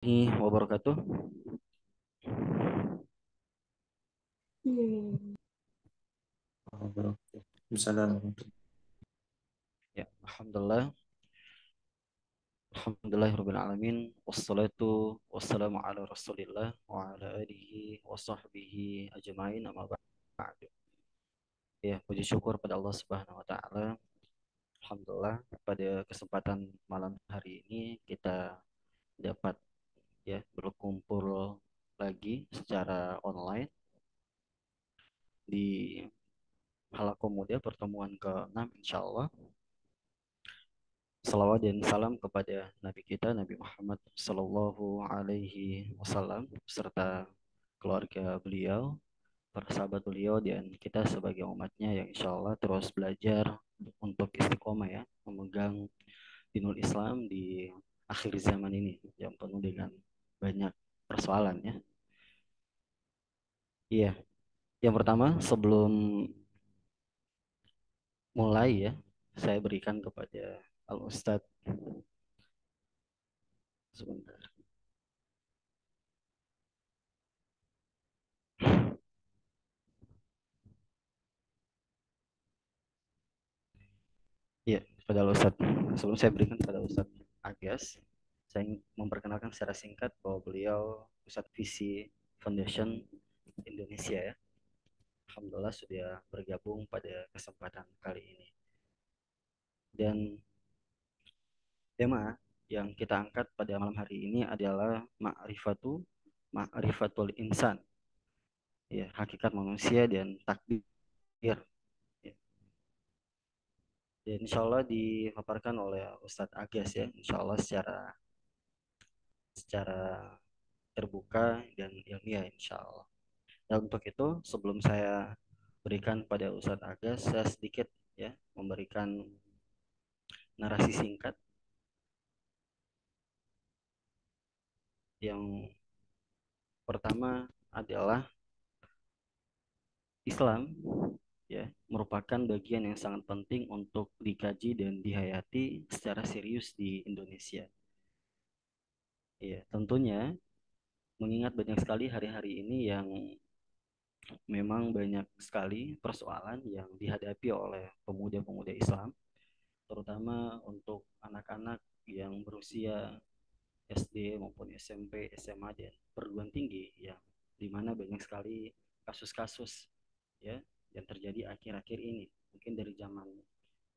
Wabarakatuh. Misalnya Ya, alhamdulillah. Alhamdulillahirabbil alamin. Wassalatu wassalamu ala Rasulillah wa ala alihi wa sahbihi ajmain amma ba'du. Ya, puji syukur pada Allah Subhanahu wa taala. Alhamdulillah pada kesempatan malam hari ini kita dapat ya berkumpul lagi secara online di Halaqah Muda pertemuan ke-6 insyaallah. Salawat dan salam kepada Nabi kita Nabi Muhammad Sallallahu Alaihi Wasallam serta keluarga beliau, para sahabat beliau dan kita sebagai umatnya yang insya Allah terus belajar untuk istiqomah ya memegang dinul Islam di akhir zaman ini yang penuh dengan banyak persoalan ya. Iya, yang pertama sebelum mulai ya saya berikan kepada Al Ustadz sebentar. Iya, kepada Ustadz. Sebelum saya berikan kepada Ustadz Agas, saya ingin memperkenalkan secara singkat bahwa beliau Ustadz Visi Foundation Indonesia ya. Alhamdulillah sudah bergabung pada kesempatan kali ini. Dan tema yang kita angkat pada malam hari ini adalah ma'rifatul insan. Ya, hakikat manusia dan takdir. Ya. Dan insya Allah dipaparkan oleh Ustadz Agas ya, insya Allah secara terbuka dan ilmiah insya Allah. Dan untuk itu sebelum saya berikan pada Ustadz Aga, saya sedikit ya memberikan narasi singkat yang pertama adalah Islam ya merupakan bagian yang sangat penting untuk dikaji dan dihayati secara serius di Indonesia. Ya, tentunya mengingat banyak sekali hari-hari ini yang memang banyak sekali persoalan yang dihadapi oleh pemuda-pemuda Islam terutama untuk anak-anak yang berusia SD maupun SMP, SMA dan perguruan tinggi yang dimana banyak sekali kasus-kasus ya yang terjadi akhir-akhir ini mungkin dari zaman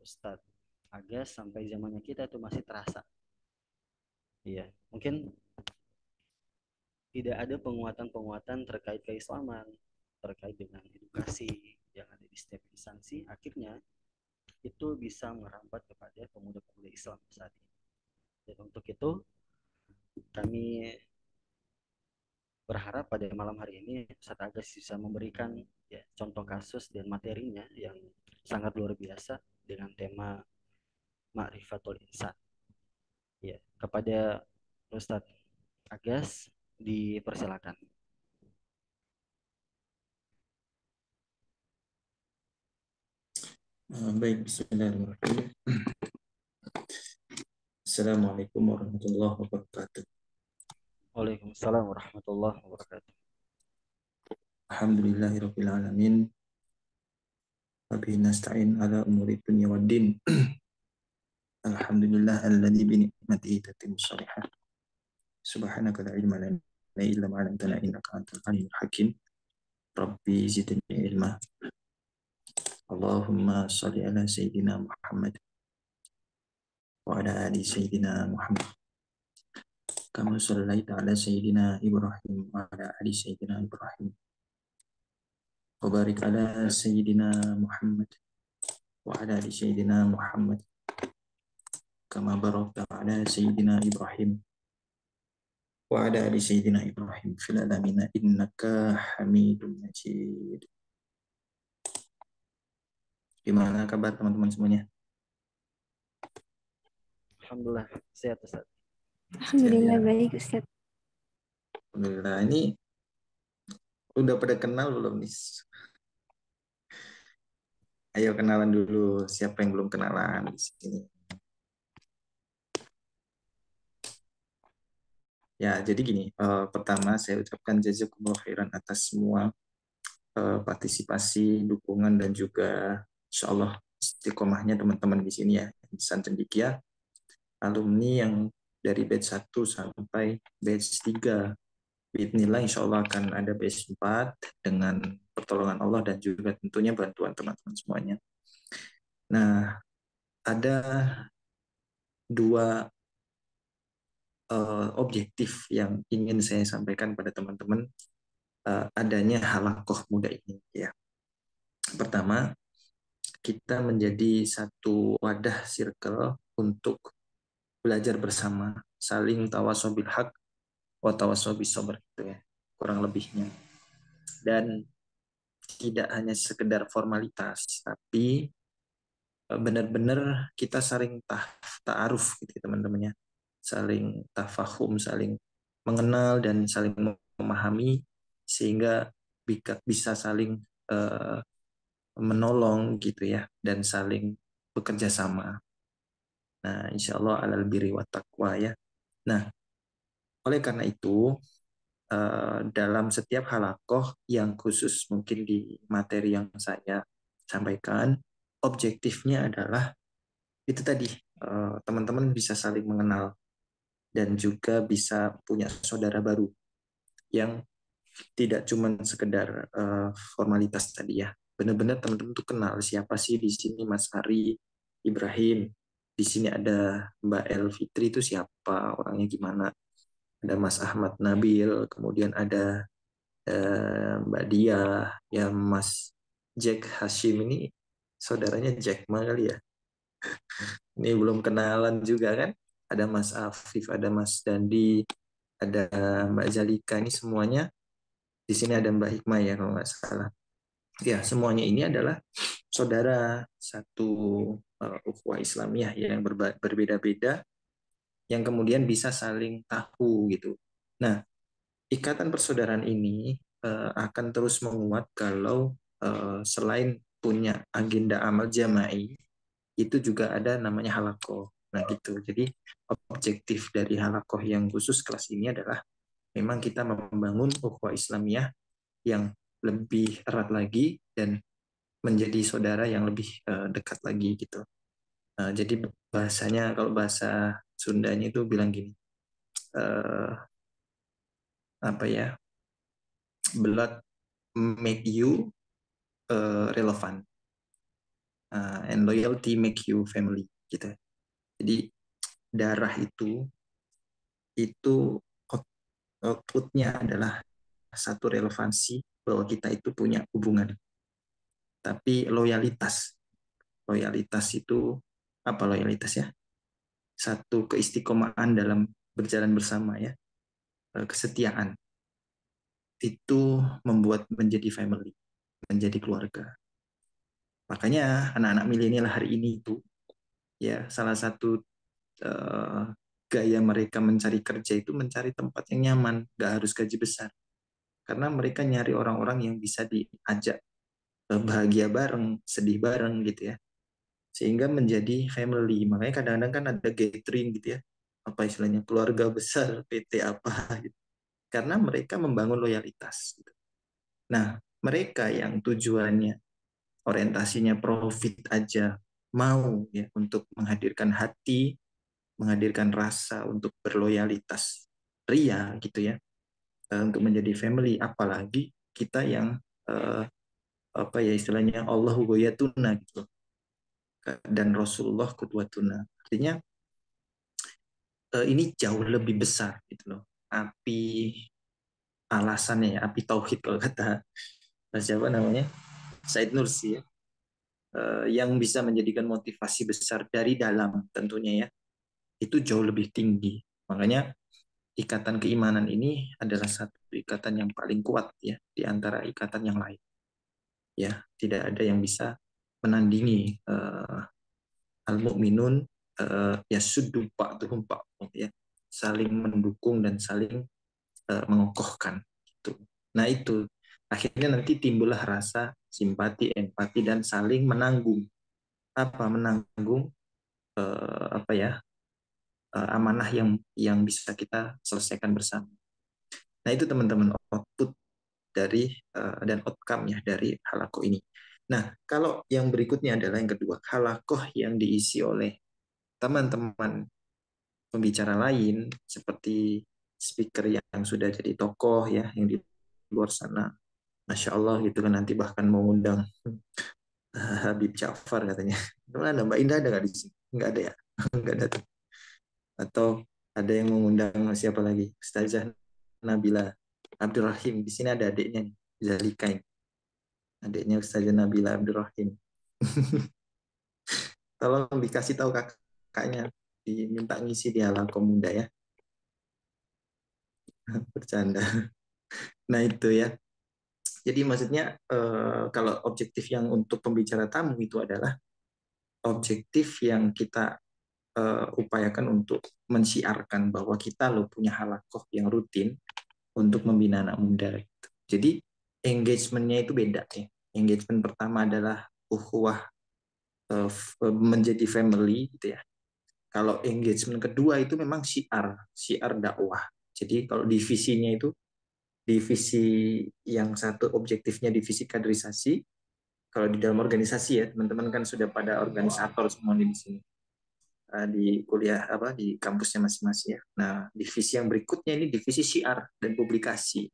Ustadz Agas sampai zamannya kita itu masih terasa iya mungkin tidak ada penguatan-penguatan terkait keislaman terkait dengan edukasi yang ada di setiap instansi akhirnya itu bisa merambat kepada pemuda-pemuda Islam saat ini dan untuk itu kami berharap pada malam hari ini Ustaz Agus bisa memberikan ya, contoh kasus dan materinya yang sangat luar biasa dengan tema Ma'rifatul Insan. Ya, kepada Ustaz Agus dipersilakan. baik, bismillahirrahmanirrahim. Assalamualaikum warahmatullahi wabarakatuh. Waalaikumsalam warahmatullahi wabarakatuh. Alhamdulillahirabbil alamin. Wa bihi nasta'in ala umuri dunya waddin. Alhamdulillah alladzi bi ni'matihi tatimmu shalihat. Subhanaka la ilma lana illa ma 'allamtana innaka antal alimul hakim. Rabbi zidni ilma. Allahumma shalli ala sayyidina Muhammad wa ala ali sayyidina Muhammad. Kama shallaita ala sayyidina Ibrahim wa ala ali sayyidina Ibrahim. Wa barik ala sayyidina Muhammad wa ala ali sayyidina Muhammad kama barakta ala sayyidina Ibrahim wa ala ali sayyidina Ibrahim fil alamin innaka Hamidum Majid. Gimana kabar teman-teman semuanya? Alhamdulillah sehat Ustaz. Sehat Alhamdulillah ya. baik Ustaz. Alhamdulillah. Ini udah pada kenal belum nih? Ayo kenalan dulu. Siapa yang belum kenalan di sini? Ya, jadi gini, pertama saya ucapkan jazakumullah khairan atas semua partisipasi, dukungan, dan juga insya Allah istiqomahnya teman-teman di sini ya, insan cendikia, alumni yang dari batch 1 sampai batch 3. Bismillah insya Allah akan ada batch 4 dengan pertolongan Allah dan juga tentunya bantuan teman-teman semuanya. Nah, ada dua objektif yang ingin saya sampaikan pada teman-teman adanya halakoh muda ini ya. Pertama, kita menjadi satu wadah circle untuk belajar bersama, saling tawasobil hak wa tawasobil sabr gitu ya, kurang lebihnya. Dan tidak hanya sekedar formalitas, tapi benar-benar kita saling ta'aruf gitu ya, teman-temannya, saling tafahum, saling mengenal dan saling memahami sehingga bisa saling uh, menolong gitu ya dan saling bekerja sama. Nah, insya Allah alal birri wa taqwa ya. Nah, oleh karena itu dalam setiap halakoh yang khusus mungkin di materi yang saya sampaikan, objektifnya adalah itu tadi teman-teman bisa saling mengenal dan juga bisa punya saudara baru yang tidak cuma sekedar formalitas tadi ya. Benar-benar teman-teman tuh kenal siapa sih di sini Mas Ari Ibrahim, di sini ada Mbak El Fitri itu siapa, orangnya gimana. Ada Mas Ahmad Nabil, kemudian ada Mbak Dia, ya Mas Jack Hashim ini saudaranya Jack Ma kali ya. Ini belum kenalan juga kan. Ada Mas Afif, ada Mas Dandi, ada Mbak Zalika, ini semuanya. Di sini ada Mbak Hikmah ya kalau nggak salah. Ya, semuanya ini adalah saudara satu ukhuwah Islamiyah yang berbeda-beda yang kemudian bisa saling tahu gitu. Nah, ikatan persaudaraan ini akan terus menguat kalau selain punya agenda amal jama'i, itu juga ada namanya halakoh. Nah gitu. Jadi objektif dari halakoh yang khusus kelas ini adalah memang kita membangun ukhuwah Islamiyah yang lebih erat lagi dan menjadi saudara yang lebih dekat lagi gitu. Jadi bahasanya kalau bahasa Sundanya itu bilang gini, uh, apa ya, blood make you relevant, and loyalty make you family gitu. Jadi darah itu outputnya adalah satu relevansi bahwa kita itu punya hubungan. Tapi loyalitas itu apa loyalitas ya? Satu keistiqomahan dalam berjalan bersama ya, kesetiaan itu membuat menjadi family, menjadi keluarga. Makanya anak-anak milenial hari ini itu ya salah satu uh, gaya mereka mencari kerja itu mencari tempat yang nyaman, gak harus gaji besar. Karena mereka nyari orang-orang yang bisa diajak bahagia bareng, sedih bareng gitu ya. Sehingga menjadi family. Makanya kadang-kadang kan ada gathering gitu ya. Apa istilahnya keluarga besar PT apa gitu. Karena mereka membangun loyalitas. Gitu. Nah, mereka yang tujuannya orientasinya profit aja mau ya untuk menghadirkan hati, menghadirkan rasa untuk berloyalitas ria gitu ya, untuk menjadi family, apalagi kita yang apa ya istilahnya Allah goyatuna gitu dan Rasulullah kudwatuna, artinya ini jauh lebih besar gitu loh, api alasannya ya, api tauhid kalau kata siapa namanya Said Nursi ya, yang bisa menjadikan motivasi besar dari dalam tentunya ya, itu jauh lebih tinggi. Makanya ikatan keimanan ini adalah satu ikatan yang paling kuat ya di antara ikatan yang lain. Ya, tidak ada yang bisa menandingi al-mu'minun ya suddu ba'duhum ba'dhum ya. Saling mendukung dan saling mengokohkan gitu. Nah, itu akhirnya nanti timbullah rasa simpati, empati dan saling menanggung. Apa menanggung apa ya? amanah yang bisa kita selesaikan bersama. Nah itu teman-teman output dari dan outcome ya dari halakoh ini. Nah kalau yang berikutnya adalah yang kedua, halakoh yang diisi oleh teman-teman pembicara lain seperti speaker yang sudah jadi tokoh ya yang di luar sana. Masya Allah gitu kan, nanti bahkan mau undang Habib Ja'far katanya. Mana Mbak Indah ada nggak di sini? Nggak ada ya? Nggak ada tuh. Atau ada yang mengundang siapa lagi? Ustazah Nabila Abdurrahim. Di sini ada adiknya nih, Zalika ini. Adiknya Ustazah Nabila Abdurrahim. Tolong dikasih tahu kakaknya, diminta ngisi di Halako Muda ya. Bercanda. Nah itu ya. Jadi maksudnya kalau objektif yang untuk pembicara tamu itu adalah objektif yang kita upayakan untuk mensiarkan bahwa kita loh punya halakoh yang rutin untuk membina anak muda. Gitu. Jadi engagementnya itu beda ya. Engagement pertama adalah ukhuwah menjadi family gitu ya. Kalau engagement kedua itu memang syiar dakwah. Jadi kalau divisinya itu divisi yang satu objektifnya divisi kaderisasi. Kalau di dalam organisasi ya teman-teman kan sudah pada organisator semua di sini di kuliah apa di kampusnya masing-masing ya. Nah divisi yang berikutnya ini divisi syiar dan publikasi.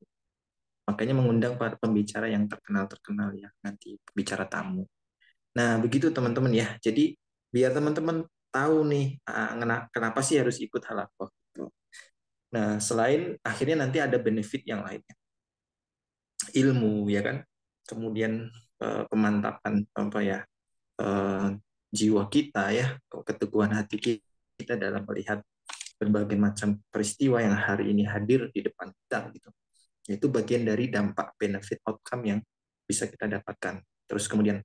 Makanya mengundang para pembicara yang terkenal-terkenal ya nanti bicara tamu. Nah begitu teman-teman ya. Jadi biar teman-teman tahu nih kenapa sih harus ikut halakoh. Nah selain akhirnya nanti ada benefit yang lainnya, ilmu ya kan, kemudian pemantapan apa ya eh, jiwa kita ya, keteguhan hati kita dalam melihat berbagai macam peristiwa yang hari ini hadir di depan kita gitu. Itu bagian dari dampak benefit outcome yang bisa kita dapatkan. Terus kemudian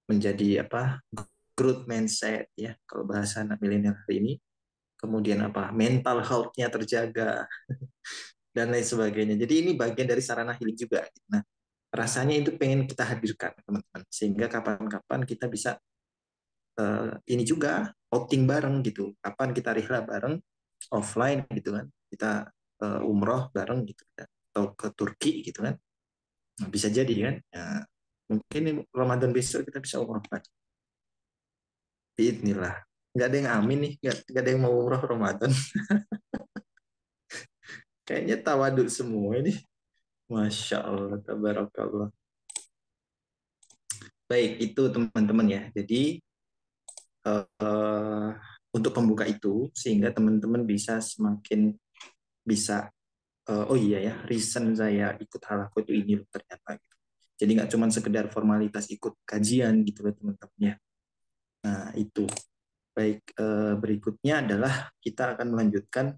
menjadi apa? Growth mindset ya kalau bahasa anak milenial hari ini. Kemudian apa? Mental health-nya terjaga dan lain sebagainya. Jadi ini bagian dari sarana healing juga. Nah, rasanya itu pengen kita hadirkan teman-teman sehingga kapan-kapan kita bisa ini juga outing bareng gitu. Kapan kita rihla bareng offline gitu kan. Kita umroh bareng gitu atau ke Turki gitu kan. Nah, bisa jadi kan. Ya, mungkin Ramadan besok kita bisa umroh lagi. Inilah. Nggak ada yang amin nih. Nggak ada yang mau umroh Ramadan. Kayaknya tawaduk semua ini. Masya Allah. Tabarakallah. Baik, itu teman-teman ya. Jadi uh, untuk pembuka itu sehingga teman-teman bisa semakin bisa oh iya ya reason saya ikut halaku itu ini loh ternyata gitu. Jadi nggak cuma sekedar formalitas ikut kajian gitu loh teman-teman ya. Nah itu baik berikutnya adalah kita akan melanjutkan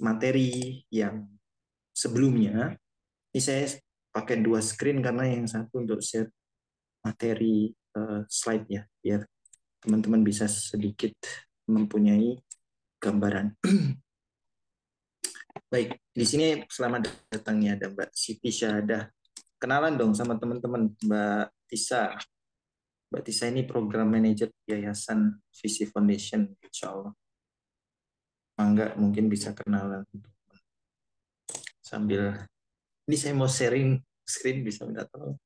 materi yang sebelumnya. Ini saya pakai dua screen karena yang satu untuk share materi slide ya biar teman-teman bisa sedikit mempunyai gambaran. Baik, di sini selamat datangnya ada Mbak Siti Syahadah. Kenalan dong sama teman-teman Mbak Tisa. Mbak Tisa ini program manajer Yayasan Visi Foundation, insya Allah. Mangga mungkin bisa kenalan sambil ini saya mau sharing screen bisa minta tolong.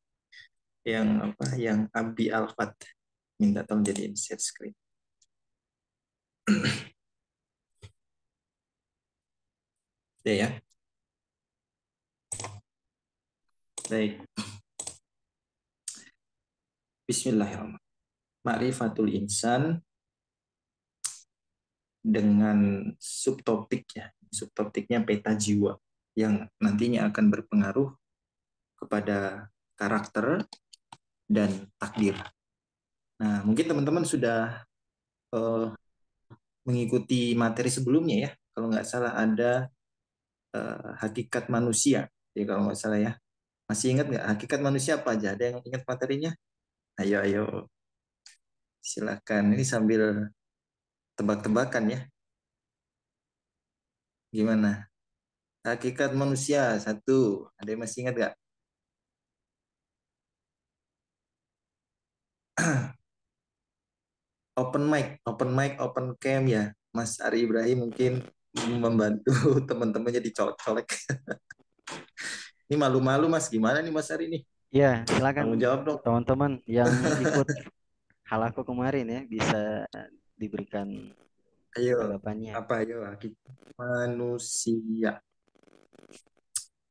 Yang apa? Yang Abi Alfat minta tolong jadiin share screen. Ya ya. Baik. Bismillahirrahmanirrahim. Ma'rifatul insan dengan subtopik ya. Subtopiknya peta jiwa yang nantinya akan berpengaruh kepada karakter dan takdir. Nah, mungkin teman-teman sudah uh, mengikuti materi sebelumnya ya. Kalau nggak salah ada hakikat manusia. Jadi kalau nggak salah ya. Masih ingat nggak hakikat manusia apa aja? Ada yang ingat materinya? Ayo, ayo. Silakan. Ini sambil tebak-tebakan ya. Gimana? Hakikat manusia satu. Ada yang masih ingat nggak? Open mic, open cam ya. Mas Ari Ibrahim mungkin membantu teman-temannya dicolek. Ini malu-malu Mas, gimana nih Mas Ari nih? Ya, silakan Tanggung jawab dong. teman-teman yang ikut halaku kemarin ya bisa diberikan Ayo, tanggapannya. apa ayo manusia.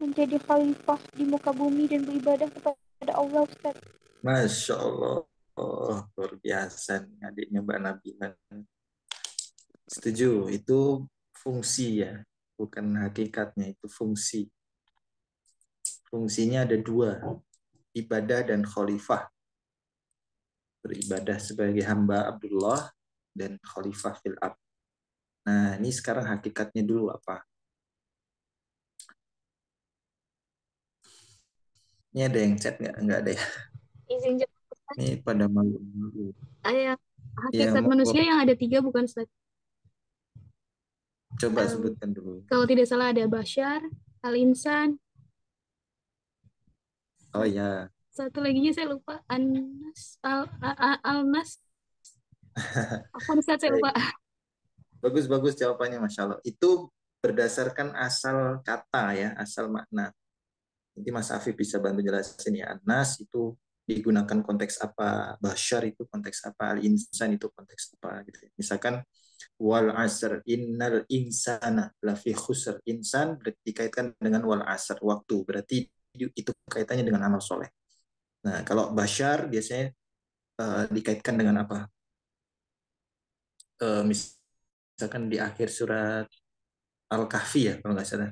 Menjadi khalifah di muka bumi dan beribadah kepada Allah, Ustaz. Masya Allah. Oh, luar biasa nih adiknya Mbak Nabila. Setuju, itu fungsi ya, bukan hakikatnya, itu fungsi. Fungsinya ada dua, ibadah dan khalifah. Beribadah sebagai hamba Abdullah dan khalifah fil ard. Nah, ini sekarang hakikatnya dulu apa? Ini ada yang chat nggak? Nggak ada ya? Izin jawab. Ini pada malu-malu. Ya, Hakikat mau manusia yang ada 3 bukan, Ustaz? coba sebutkan dulu. Kalau tidak salah ada Bashar, Al-Insan, Oh ya, satu laginya saya lupa. Al-Nas. Apa Ustaz, saya lupa. baik. Bagus-bagus jawabannya, Masya Allah. Itu berdasarkan asal kata ya, asal makna. Nanti Mas Afif bisa bantu jelasin ya. Anas itu digunakan konteks apa, Bashar itu konteks apa, Al-Insan itu konteks apa gitu ya. Misalkan wal asr innal insana lafi khusr. Insan dikaitkan dengan wal asr, waktu. Berarti itu kaitannya dengan amal soleh. Nah, kalau Bashar biasanya dikaitkan dengan apa? Misalkan di akhir surat Al-Kahfi ya, kalau nggak salah.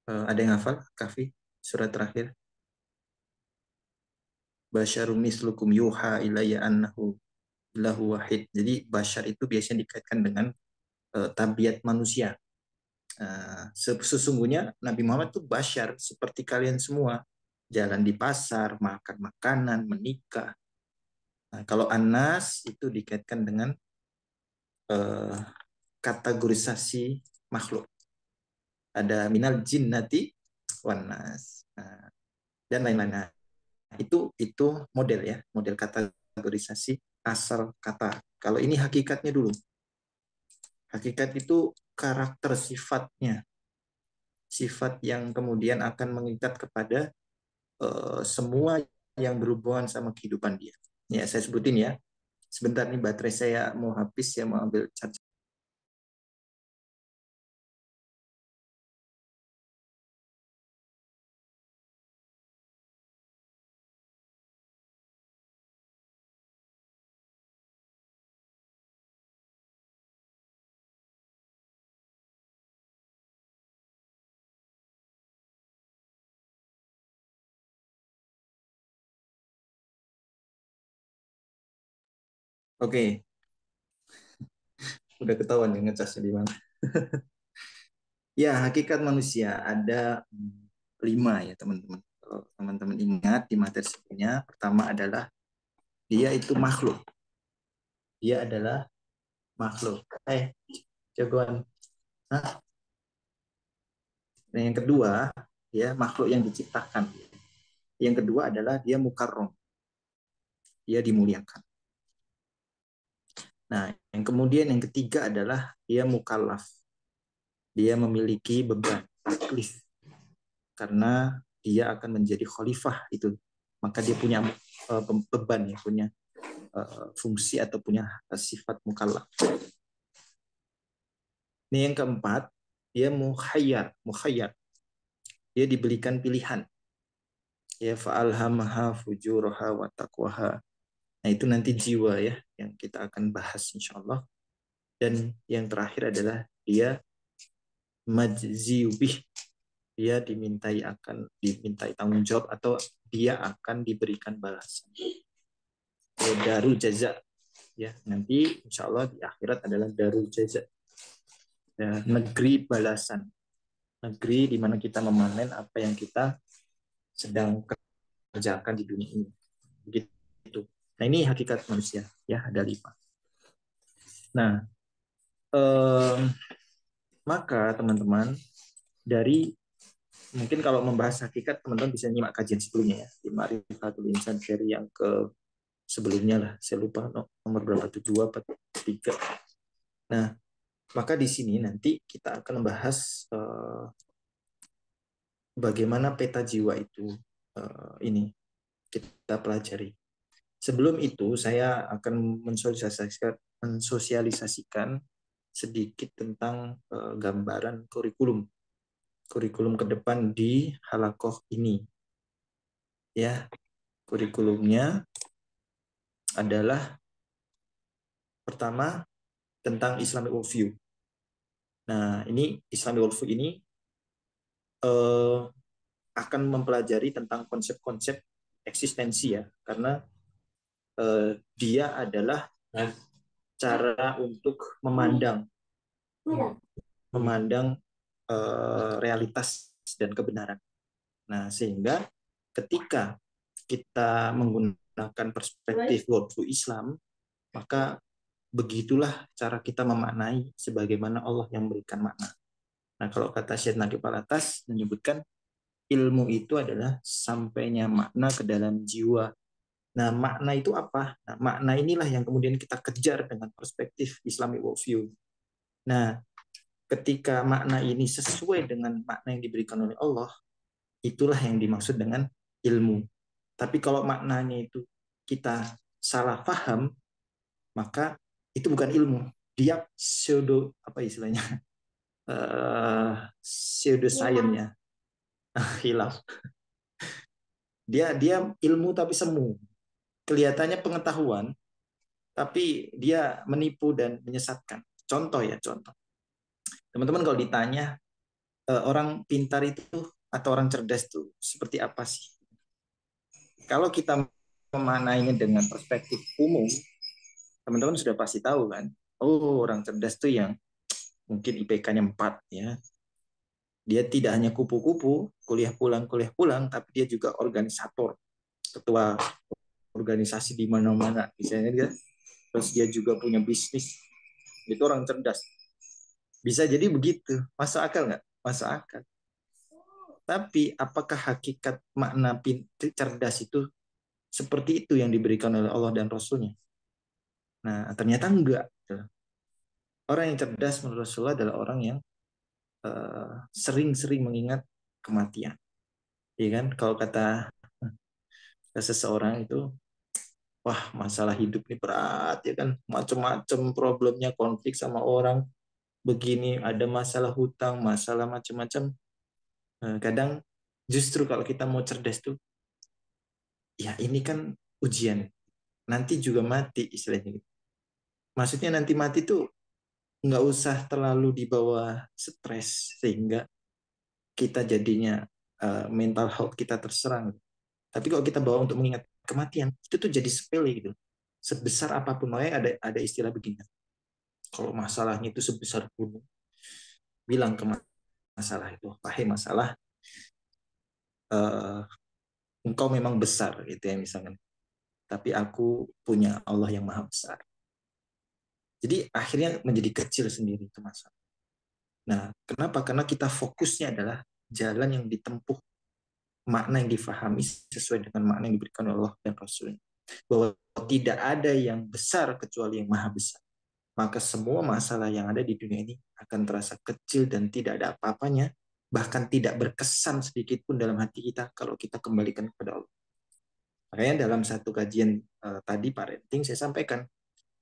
Ada yang hafal Kahfi, surat terakhir? Basyarum mislukum yuha ilayya annahu lahu wahid. Jadi basyar itu biasanya dikaitkan dengan tabiat manusia. Sesungguhnya Nabi Muhammad itu basyar seperti kalian semua. Jalan di pasar, makan makanan, menikah. Nah, kalau Anas itu dikaitkan dengan uh, kategorisasi makhluk. Ada minal jinnati wan nas. Dan lain-lain. Nah, itu model ya, model kategorisasi asal kata. Kalau ini hakikatnya dulu. Hakikat itu karakter sifatnya, sifat yang kemudian akan mengikat kepada semua yang berhubungan sama kehidupan dia. Ya, saya sebutin ya. Sebentar nih baterai saya mau habis ya, mau ambil charge. Oke, udah ketahuan ya ngecasnya di mana. Ya, hakikat manusia ada 5 ya teman-teman. Kalau teman-teman ingat di materi sebelumnya, pertama adalah dia itu makhluk. Dia adalah makhluk. Jagoan. Hah? Nah, yang kedua, ya makhluk yang diciptakan. Yang kedua adalah dia mukarrom. Dia dimuliakan. Nah, yang kemudian yang ketiga adalah dia mukallaf. Dia memiliki beban taklif karena dia akan menjadi khalifah itu. Maka dia punya beban ya, punya fungsi atau punya sifat mukallaf. Ini yang keempat, dia mukhayyar. Dia diberikan pilihan. Ya fa'alhamaha fujuraha wa taqwaha. Nah, itu nanti jiwa ya yang kita akan bahas insya Allah. Dan yang terakhir adalah dia majziyubih. Dia dimintai tanggung jawab atau dia akan diberikan balasan. Ya, darul jaza. Ya, nanti insya Allah di akhirat adalah darul jaza. Ya, negeri balasan. Negeri di mana kita memanen apa yang kita sedang kerjakan di dunia ini. Begitu. Nah, ini hakikat manusia. Ya, ada 5. Nah, maka teman-teman dari mungkin kalau membahas hakikat teman-teman bisa nyimak kajian sebelumnya ya di Ma'rifatul Insan seri yang ke sebelumnya lah, saya lupa nomor berapa tuh, 2 atau 3. Nah, Maka di sini nanti kita akan membahas bagaimana peta jiwa itu ini kita pelajari. Sebelum itu saya akan mensosialisasikan sedikit tentang gambaran kurikulum ke depan di halakoh ini. Ya, kurikulumnya adalah pertama tentang Islamic worldview. Nah, ini Islamic worldview ini akan mempelajari tentang konsep-konsep eksistensi ya, karena dia adalah cara untuk memandang realitas dan kebenaran. Nah, sehingga ketika kita menggunakan perspektif worldview Islam, maka begitulah cara kita memaknai sebagaimana Allah yang memberikan makna. Nah, kalau kata Syed Naqib Al-Atas menyebutkan ilmu itu adalah sampainya makna ke dalam jiwa. Nah, makna itu apa? Nah, makna inilah yang kemudian kita kejar dengan perspektif Islamic worldview. Nah, ketika makna ini sesuai dengan makna yang diberikan oleh Allah, itulah yang dimaksud dengan ilmu. Tapi kalau maknanya itu kita salah paham, maka itu bukan ilmu. Dia pseudo apa istilahnya? Pseudo science-nya. Hilaf. Dia ilmu tapi semu. Kelihatannya pengetahuan, tapi dia menipu dan menyesatkan. Contoh ya, contoh. Teman-teman kalau ditanya orang pintar itu atau orang cerdas itu seperti apa sih? Kalau kita memaknainya dengan perspektif umum, teman-teman sudah pasti tahu kan? Oh, orang cerdas itu yang mungkin IPK-nya 4 ya. Dia tidak hanya kupu-kupu, kuliah pulang, tapi dia juga organisator, ketua organisasi di mana-mana. Misalnya dia, terus dia juga punya bisnis. Itu orang cerdas. Bisa jadi begitu. Masuk akal nggak? Masuk akal. Tapi apakah hakikat makna cerdas itu seperti itu yang diberikan oleh Allah dan Rasulnya? Nah, ternyata enggak. Orang yang cerdas menurut Rasulullah adalah orang yang sering-sering mengingat kematian. Ya kan? Kalau kata seseorang itu, wah masalah hidup ini berat ya kan, macam-macam problemnya, konflik sama orang, begini ada masalah hutang, masalah macam-macam. Kadang justru kalau kita mau cerdas tuh, ya ini kan ujian, nanti juga mati istilahnya. Maksudnya nanti mati tuh nggak usah terlalu dibawa stres sehingga kita jadinya mental health kita terserang. Tapi kalau kita bawa untuk mengingat kematian, itu tuh jadi sepele gitu. Sebesar apapun, makanya ada istilah begini. Kalau masalahnya itu sebesar gunung, bilang ke masalah itu, wahai masalah, engkau memang besar gitu ya misalnya. Tapi aku punya Allah yang maha besar. Jadi akhirnya menjadi kecil sendiri itu masalah. Nah, kenapa? Karena kita fokusnya adalah jalan yang ditempuh, makna yang difahami sesuai dengan makna yang diberikan oleh Allah dan Rasulnya. Bahwa tidak ada yang besar kecuali yang maha besar. Maka semua masalah yang ada di dunia ini akan terasa kecil dan tidak ada apa-apanya, bahkan tidak berkesan sedikit pun dalam hati kita kalau kita kembalikan kepada Allah. Makanya dalam satu kajian tadi parenting saya sampaikan,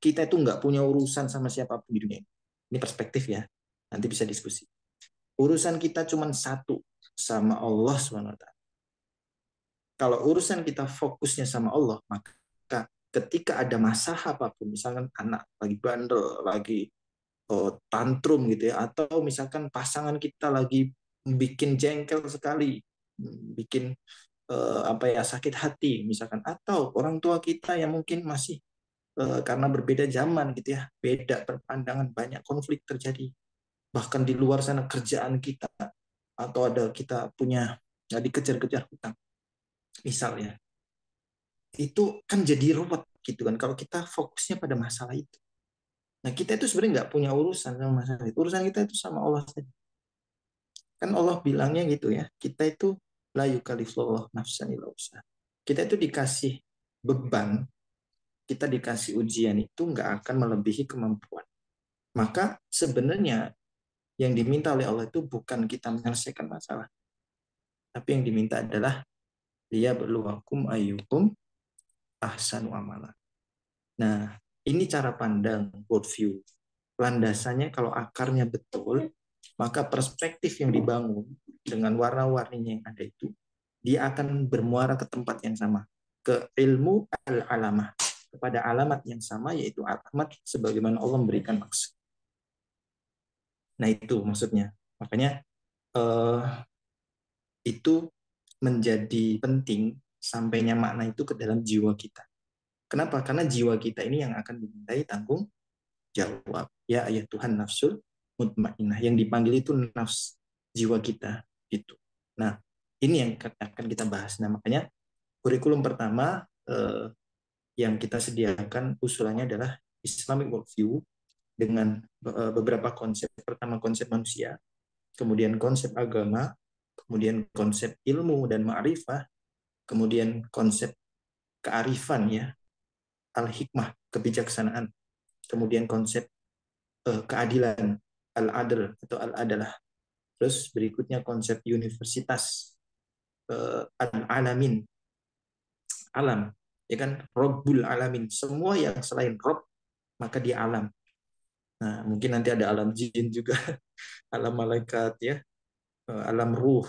kita itu nggak punya urusan sama siapapun di dunia ini. Ini perspektif ya, nanti bisa diskusi. Urusan kita cuma satu, sama Allah SWT. Kalau urusan kita fokusnya sama Allah, maka ketika ada masalah apapun, misalkan anak lagi bandel, lagi tantrum gitu ya, atau misalkan pasangan kita lagi bikin jengkel sekali, bikin apa ya sakit hati misalkan, atau orang tua kita yang mungkin masih karena berbeda zaman gitu ya, beda berpandangan, banyak konflik terjadi, bahkan di luar sana kerjaan kita, atau ada kita punya nggak dikejar-kejar hutang misalnya, itu kan jadi ruwet gitu kan kalau kita fokusnya pada masalah itu. Nah, kita itu sebenarnya nggak punya urusan sama masalah itu. Urusan kita itu sama Allah saja. Kan Allah bilangnya gitu ya, kita itu la yukallifullahu nafsan illa wus'aha. Kita itu dikasih beban, kita dikasih ujian itu nggak akan melebihi kemampuan. Maka sebenarnya yang diminta oleh Allah itu bukan kita menyelesaikan masalah, tapi yang diminta adalah dia berluakum ayyukum ahsanu amala. Nah, ini cara pandang worldview. Landasannya kalau akarnya betul, maka perspektif yang dibangun dengan warna-warninya yang ada itu, dia akan bermuara ke tempat yang sama, ke ilmu al-alamah, kepada alamat yang sama, yaitu alamat sebagaimana Allah memberikan maksud. Nah itu maksudnya. Makanya eh, itu menjadi penting sampainya makna itu ke dalam jiwa kita. Kenapa? Karena jiwa kita ini yang akan dimintai tanggung jawab. Ya ayat Tuhan nafsul mutmainnah. Yang dipanggil itu nafs jiwa kita. Gitu. Nah, ini yang akan kita bahas. Nah, makanya kurikulum pertama yang kita sediakan usulannya adalah Islamic worldview dengan beberapa konsep. Pertama konsep manusia, kemudian konsep agama, kemudian konsep ilmu dan ma'rifah, kemudian konsep kearifan ya, al-hikmah, kebijaksanaan, kemudian konsep keadilan, al-adl atau al-adalah. Terus berikutnya konsep universitas, al-alamin, alam, ya kan, Rabbul alamin, semua yang selain Rob maka dia alam. Nah, mungkin nanti ada alam jin juga, alam malaikat ya, alam ruh,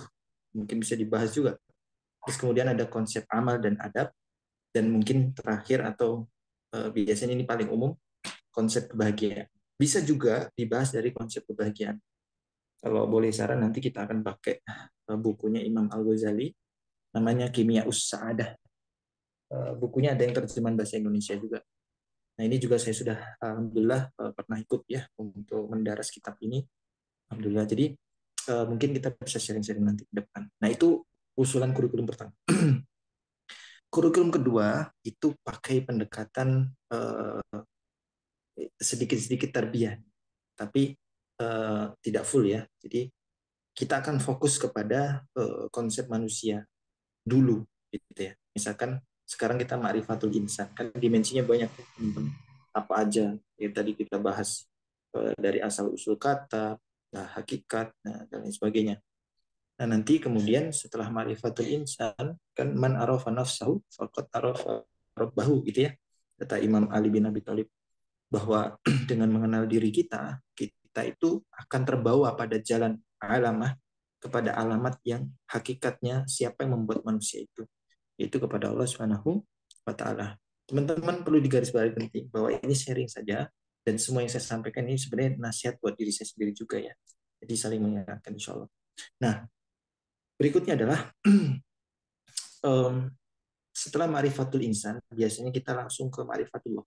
mungkin bisa dibahas juga. Terus kemudian ada konsep amal dan adab, dan mungkin terakhir atau biasanya ini paling umum, konsep kebahagiaan. Bisa juga dibahas dari konsep kebahagiaan. Kalau boleh saran nanti kita akan pakai bukunya Imam Al-Ghazali, namanya Kimia Us-Sa'adah. Bukunya ada yang terjemahan bahasa Indonesia juga. Nah ini juga saya sudah alhamdulillah pernah ikut ya untuk mendaras kitab ini. Alhamdulillah. Jadi mungkin kita bisa sharing-sharing nanti ke depan. Nah itu usulan kurikulum pertama. Kurikulum kedua itu pakai pendekatan sedikit-sedikit tarbiyah, tapi tidak full ya. Jadi kita akan fokus kepada konsep manusia dulu, gitu ya. Misalkan sekarang kita ma'rifatul insan, kan dimensinya banyak, teman-teman. Apa aja yang tadi kita bahas dari asal usul kata, nah, hakikat, nah, dan lain sebagainya. Nah nanti kemudian setelah ma'rifatul insan, kan man arafa nafsahu faqad arafa rabbahu, gitu ya. Kata Imam Ali bin Abi Thalib, bahwa dengan mengenal diri kita, kita itu akan terbawa pada jalan alamah, kepada alamat yang hakikatnya siapa yang membuat manusia itu, yaitu kepada Allah Subhanahu wa taala. Teman-teman perlu digarisbawahi penting bahwa ini sharing saja, dan semua yang saya sampaikan ini sebenarnya nasihat buat diri saya sendiri juga ya. Jadi saling mengingatkan insya Allah. Nah, berikutnya adalah setelah ma'rifatul insan, biasanya kita langsung ke ma'rifatullah.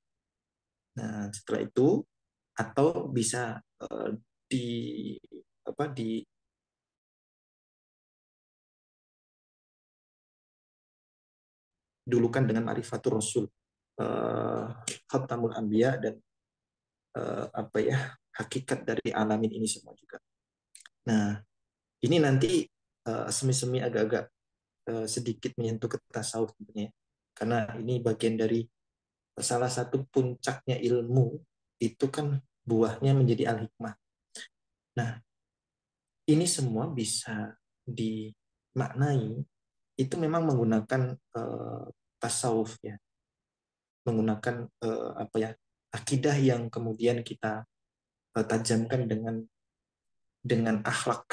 Nah, setelah itu atau bisa di apa didulukan dengan ma'rifatul rasul, khatamul anbiya, dan apa ya, hakikat dari alamin ini semua juga. Nah, ini nanti semi-semi agak-agak sedikit menyentuh ke tasawuf tentunya, karena ini bagian dari salah satu puncaknya ilmu itu kan buahnya menjadi al-hikmah. Nah, ini semua bisa dimaknai itu memang menggunakan tasawuf ya, menggunakan apa ya, akidah yang kemudian kita tajamkan dengan akhlak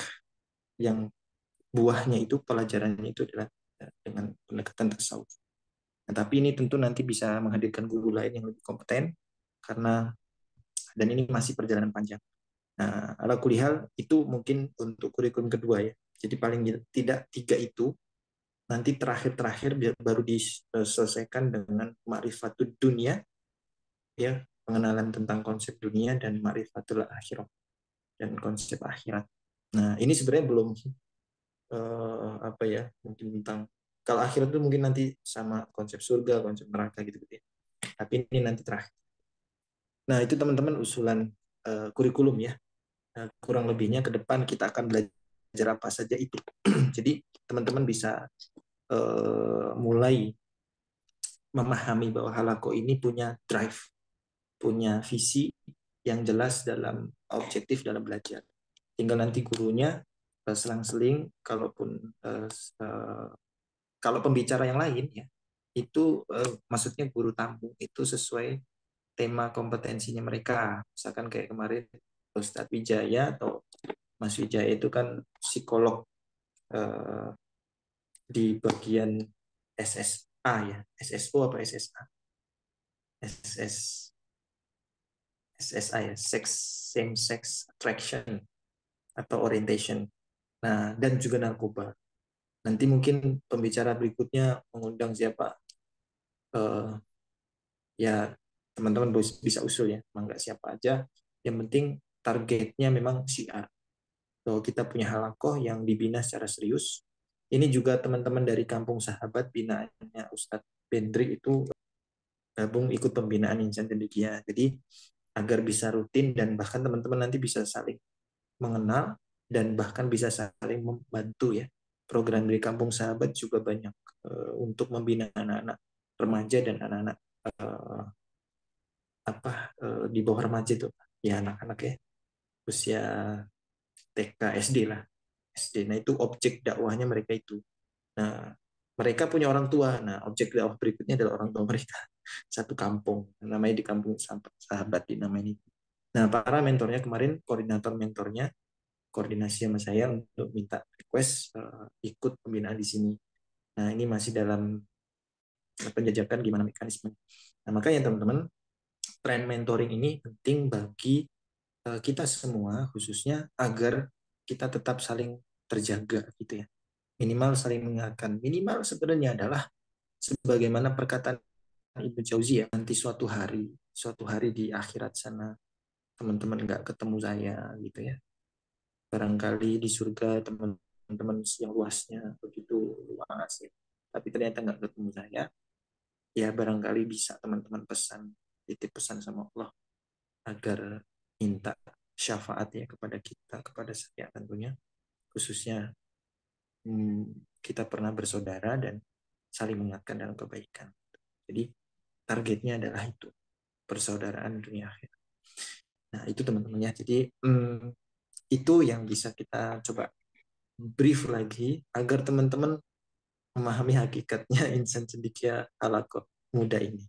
yang buahnya itu, pelajarannya itu adalah dengan pendekatan tasawuf. Nah, tapi ini tentu nanti bisa menghadirkan guru lain yang lebih kompeten, karena dan ini masih perjalanan panjang. Nah, ala kulihal itu mungkin untuk kurikulum kedua ya. Jadi paling tidak tiga itu, nanti terakhir-terakhir baru diselesaikan dengan ma'rifatud dunia, ya, pengenalan tentang konsep dunia, dan ma'rifatul akhirat, dan konsep akhirat. Nah, ini sebenarnya belum apa ya, mungkin tentang kalau akhirat itu mungkin nanti sama konsep surga, konsep neraka gitu ya. Tapi ini nanti terakhir. Nah, itu teman-teman usulan kurikulum ya. Nah, kurang lebihnya ke depan kita akan belajar apa saja itu. Jadi teman-teman bisa mulai memahami bahwa halako ini punya drive, punya visi, yang jelas dalam objektif dalam belajar. Tinggal nanti gurunya selang-seling, kalau pembicara yang lain ya itu maksudnya guru tamu itu sesuai tema kompetensinya mereka. Misalkan kayak kemarin Ustadz Wijaya atau Mas Wijaya itu kan psikolog eh, di bagian SSA ya, SSO apa SSA? SSA ya, same sex attraction atau orientation. Nah, dan juga narkoba. Nanti mungkin pembicara berikutnya mengundang siapa? Eh, ya teman-teman bisa usul ya, emang nggak siapa aja. Yang penting targetnya memang si A. Kalau kita punya halakoh yang dibina secara serius, ini juga teman-teman dari Kampung Sahabat binaannya Ustadz Bendri itu gabung ikut pembinaan insan cendekia. Jadi agar bisa rutin dan bahkan teman-teman nanti bisa saling mengenal dan bahkan bisa saling membantu ya. Program dari Kampung Sahabat juga banyak untuk membina anak-anak remaja dan anak-anak uh, di bawah remaja itu ya anak-anak ya usia TK SD lah SD. Nah itu objek dakwahnya mereka itu. Nah mereka punya orang tua. Nah objek dakwah berikutnya adalah orang tua mereka. Satu kampung namanya di Kampung Sahabat di nama ini. Nah para mentornya kemarin koordinator mentornya koordinasi sama saya untuk minta request ikut pembinaan di sini. Nah ini masih dalam penjajakan gimana mekanisme. Nah makanya teman-teman tren mentoring ini penting bagi kita semua khususnya agar kita tetap saling terjaga gitu ya. Minimal saling mengingatkan. Minimal sebenarnya adalah sebagaimana perkataan Ibnu Jauzi ya, nanti suatu hari di akhirat sana teman-teman nggak ketemu saya gitu ya. Barangkali di surga teman-teman yang luasnya begitu luas ya. Tapi ternyata nggak ketemu saya, ya barangkali bisa teman-teman titip pesan sama Allah agar minta syafaat ya kepada kita, kepada saya tentunya, khususnya kita pernah bersaudara dan saling mengingatkan dalam kebaikan. Jadi targetnya adalah itu, persaudaraan dunia akhir. Nah itu teman-temannya. Jadi itu yang bisa kita coba brief lagi agar teman-teman memahami hakikatnya insan cendekia ala muda ini.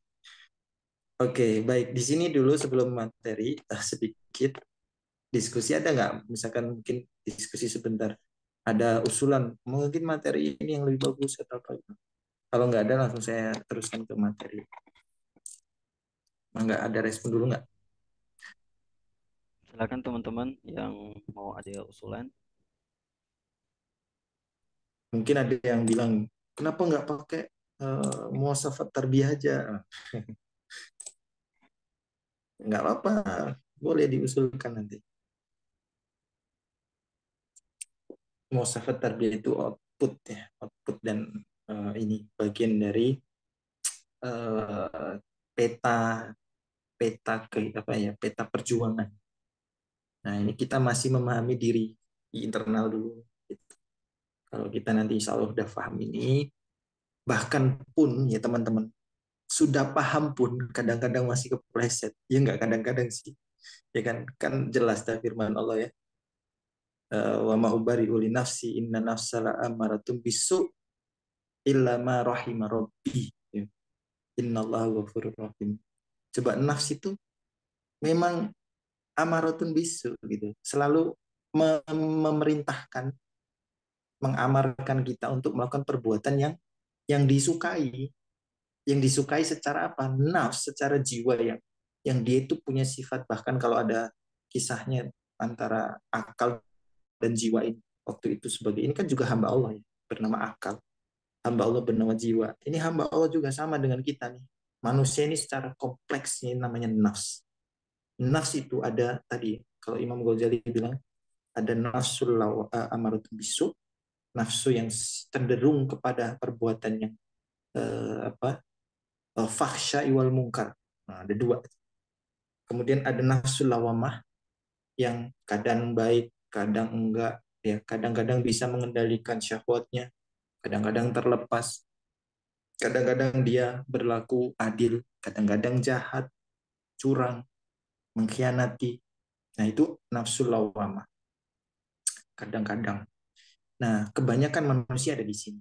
Oke, baik. Di sini dulu sebelum materi sedikit diskusi ada nggak? Misalkan mungkin diskusi sebentar. Ada usulan mungkin materi ini yang lebih bagus atau apa? Kalau nggak ada langsung saya teruskan ke materi. Nggak ada respon dulu nggak? Silakan teman-teman yang mau ada usulan. Mungkin ada yang bilang kenapa nggak pakai muasafat tarbiyah aja? Nggak apa-apa, boleh diusulkan nanti. Muasafat tarbiyah itu output ya, output dan ini bagian dari peta peta ke apa ya, peta perjuangan. Nah, ini kita masih memahami diri di internal dulu. Gitu. Kalau kita nanti insya Allah udah paham ini, bahkan pun ya teman-teman, sudah paham pun kadang-kadang masih kepleset. Ya enggak kadang-kadang sih. Ya kan jelas dah firman Allah ya. Wa ma ubari'u li nafsi inna nafsala amaratun bisu illa ma rahima rabbi. Ya. Innallaha ghafurur rahim. Coba nafs itu memang amaratun bisu gitu. Selalu memerintahkan, mengamarkan kita untuk melakukan perbuatan yang disukai, secara apa? Nafs, secara jiwa yang dia itu punya sifat, bahkan kalau ada kisahnya antara akal dan jiwa ini waktu itu sebagai ini kan juga hamba Allah ya, bernama akal. Hamba Allah bernama jiwa. Ini hamba Allah juga sama dengan kita nih. Manusia ini secara kompleks ini namanya nafs. Nafs itu ada tadi kalau Imam Ghazali bilang ada nafsul amaratun bisu, nafsu yang cenderung kepada perbuatan yang fahsya iwal mungkar. Nah, ada dua. Kemudian ada nafsu lawamah yang kadang baik, kadang enggak, ya kadang-kadang bisa mengendalikan syahwatnya, kadang-kadang terlepas, kadang-kadang dia berlaku adil, kadang-kadang jahat, curang. mengkhianati. Nah, itu nafsu lawamah kadang-kadang. Nah, kebanyakan manusia ada di sini.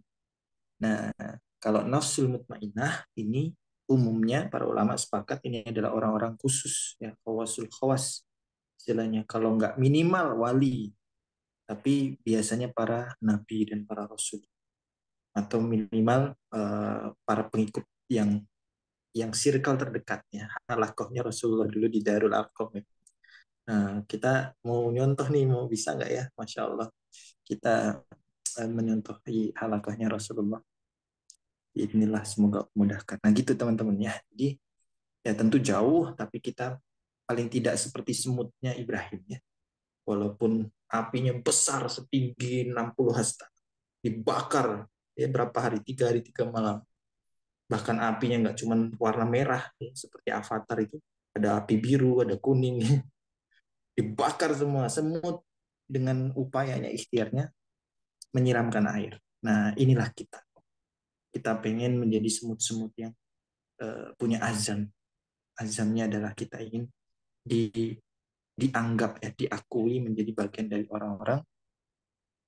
Nah, kalau nafsul mutmainnah ini umumnya para ulama sepakat ini adalah orang-orang khusus, ya, khawasul khawas istilahnya. Kalau nggak minimal wali, tapi biasanya para nabi dan para rasul, atau minimal para pengikut yang circle terdekatnya. Halaqahnya Rasulullah dulu di Darul Arqam. Ya. Nah, kita mau nyontoh nih, mau bisa nggak ya? Masya Allah, kita menyontohi halaqahnya Rasulullah. Inilah semoga memudahkan. Nah gitu teman-teman ya. Jadi ya tentu jauh, tapi kita paling tidak seperti semutnya Ibrahim ya. Walaupun apinya besar setinggi 60 hasta, dibakar ya berapa hari, 3 hari 3 malam. Bahkan apinya nggak cuma warna merah ya, seperti Avatar itu, ada api biru, ada kuning, dibakar semua semut dengan upayanya ikhtiarnya menyiramkan air. Nah inilah kita. Kita pengen menjadi semut-semut yang punya azam. Azamnya adalah kita ingin di, dianggap ya, diakui menjadi bagian dari orang-orang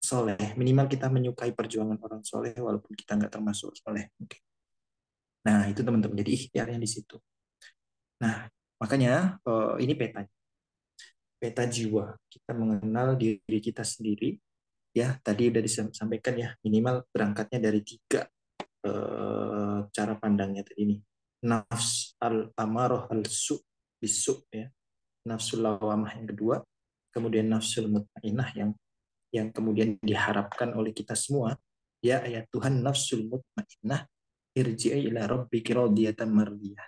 soleh. Minimal kita menyukai perjuangan orang soleh walaupun kita nggak termasuk soleh. Oke. Nah itu teman-teman. Jadi ikhtiarnya di situ. Nah makanya ini peta, peta jiwa. Kita mengenal diri kita sendiri. Ya tadi udah disampaikan ya minimal berangkatnya dari 3 cara pandangnya tadi ini. Nafs al amarah al su bisu ya, nafsul lawamah yang kedua, kemudian nafsul mutmainnah yang kemudian diharapkan oleh kita semua, ya ayat Tuhan nafsul mutmainnah irji'i ila rabbiki radiyatan mardiyah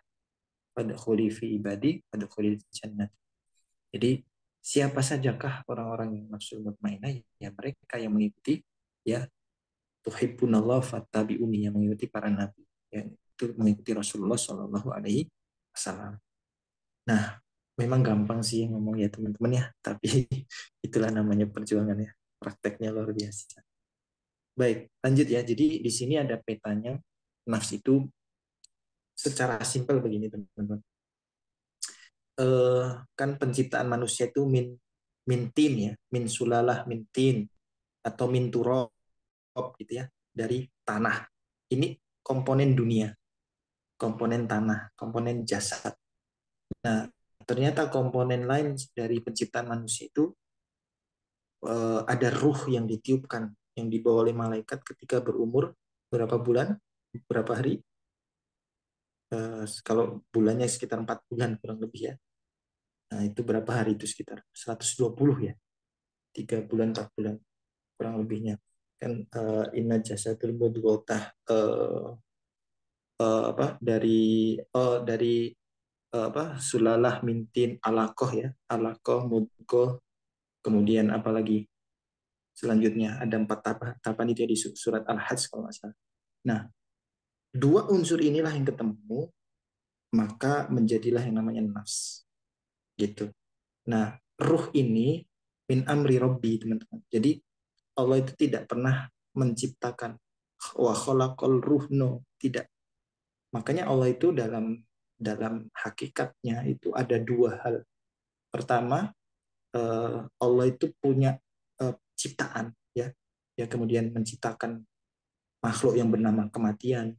fadkhuli fi ibadi fadkhuli jannah. Jadi siapa sajakah orang-orang yang nafsul mutmainnah? Ya mereka yang mengikuti ya tuhibbunallah fattabi'uni, yang mengikuti para nabi, yang itu mengikuti Rasulullah Shallallahu Alaihi Wasallam. Nah, memang gampang sih ngomong ya teman-teman ya, tapi itulah namanya perjuangan ya, prakteknya luar biasa. Baik, lanjut ya. Jadi di sini ada petanya nafs itu secara simpel begini teman-teman. Kan penciptaan manusia itu min tin ya, min sulalah min tin atau min turab gitu ya, dari tanah. Ini komponen dunia, komponen tanah, komponen jasad. Nah, ternyata komponen lain dari penciptaan manusia itu ada ruh yang ditiupkan, yang dibawa oleh malaikat ketika berumur berapa bulan, berapa hari. Kalau bulannya sekitar 4 bulan kurang lebih ya. Nah, itu berapa hari itu sekitar 120 ya. 3 bulan, 4 bulan kurang lebihnya. Kan inna jasadul mudghah apa dari apa sulalah mintin alakoh ya, alakoh mudghah, kemudian apalagi selanjutnya ada 4 tahapan itu ya di surat Al-Hajj kalau nggak salah. Nah, 2 unsur inilah yang ketemu, maka menjadilah yang namanya nafs gitu. Nah, ruh ini min amri robbi teman-teman. Jadi Allah itu tidak pernah menciptakan wa khalaqal ruhno, tidak. Makanya Allah itu dalam dalam hakikatnya itu ada 2 hal. Pertama, Allah itu punya ciptaan ya. Ya kemudian menciptakan makhluk yang bernama kematian,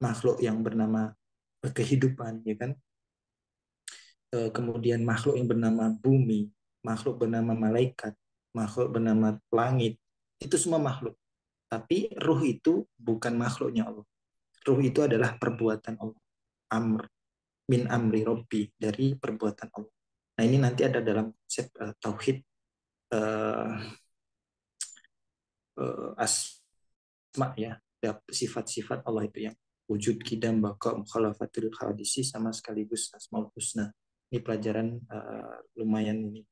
makhluk yang bernama kehidupan ya kan. Kemudian makhluk yang bernama bumi, makhluk bernama malaikat, makhluk bernama langit. Itu semua makhluk. Tapi ruh itu bukan makhluknya Allah. Ruh itu adalah perbuatan Allah. Amr min amri robbi, dari perbuatan Allah. Nah ini nanti ada dalam konsep tauhid asma ya, sifat-sifat Allah itu yang wujud, kidam, baka, mukhalafatul hadisi, sama sekaligus asmaul husna. Ini pelajaran lumayan ini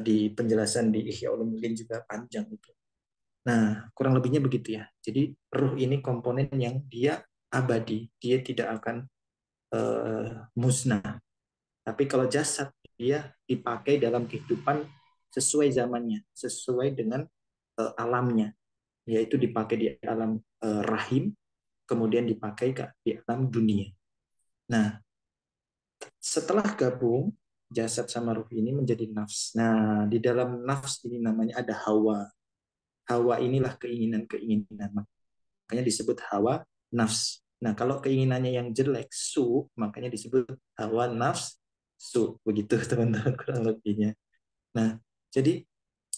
di penjelasan di Ihya Ulumuddin juga panjang itu. Nah, kurang lebihnya begitu ya. Jadi ruh ini komponen yang dia abadi, dia tidak akan musnah. Tapi kalau jasad dia dipakai dalam kehidupan sesuai zamannya, sesuai dengan alamnya, yaitu dipakai di alam rahim, kemudian dipakai di alam dunia. Nah, setelah gabung jasad sama ruh ini menjadi nafs. Nah, di dalam nafs ini namanya ada hawa. Hawa inilah keinginan-keinginan. Makanya disebut hawa nafs. Nah, kalau keinginannya yang jelek, su, makanya disebut hawa nafs su. Begitu teman-teman kurang lebihnya. Nah, jadi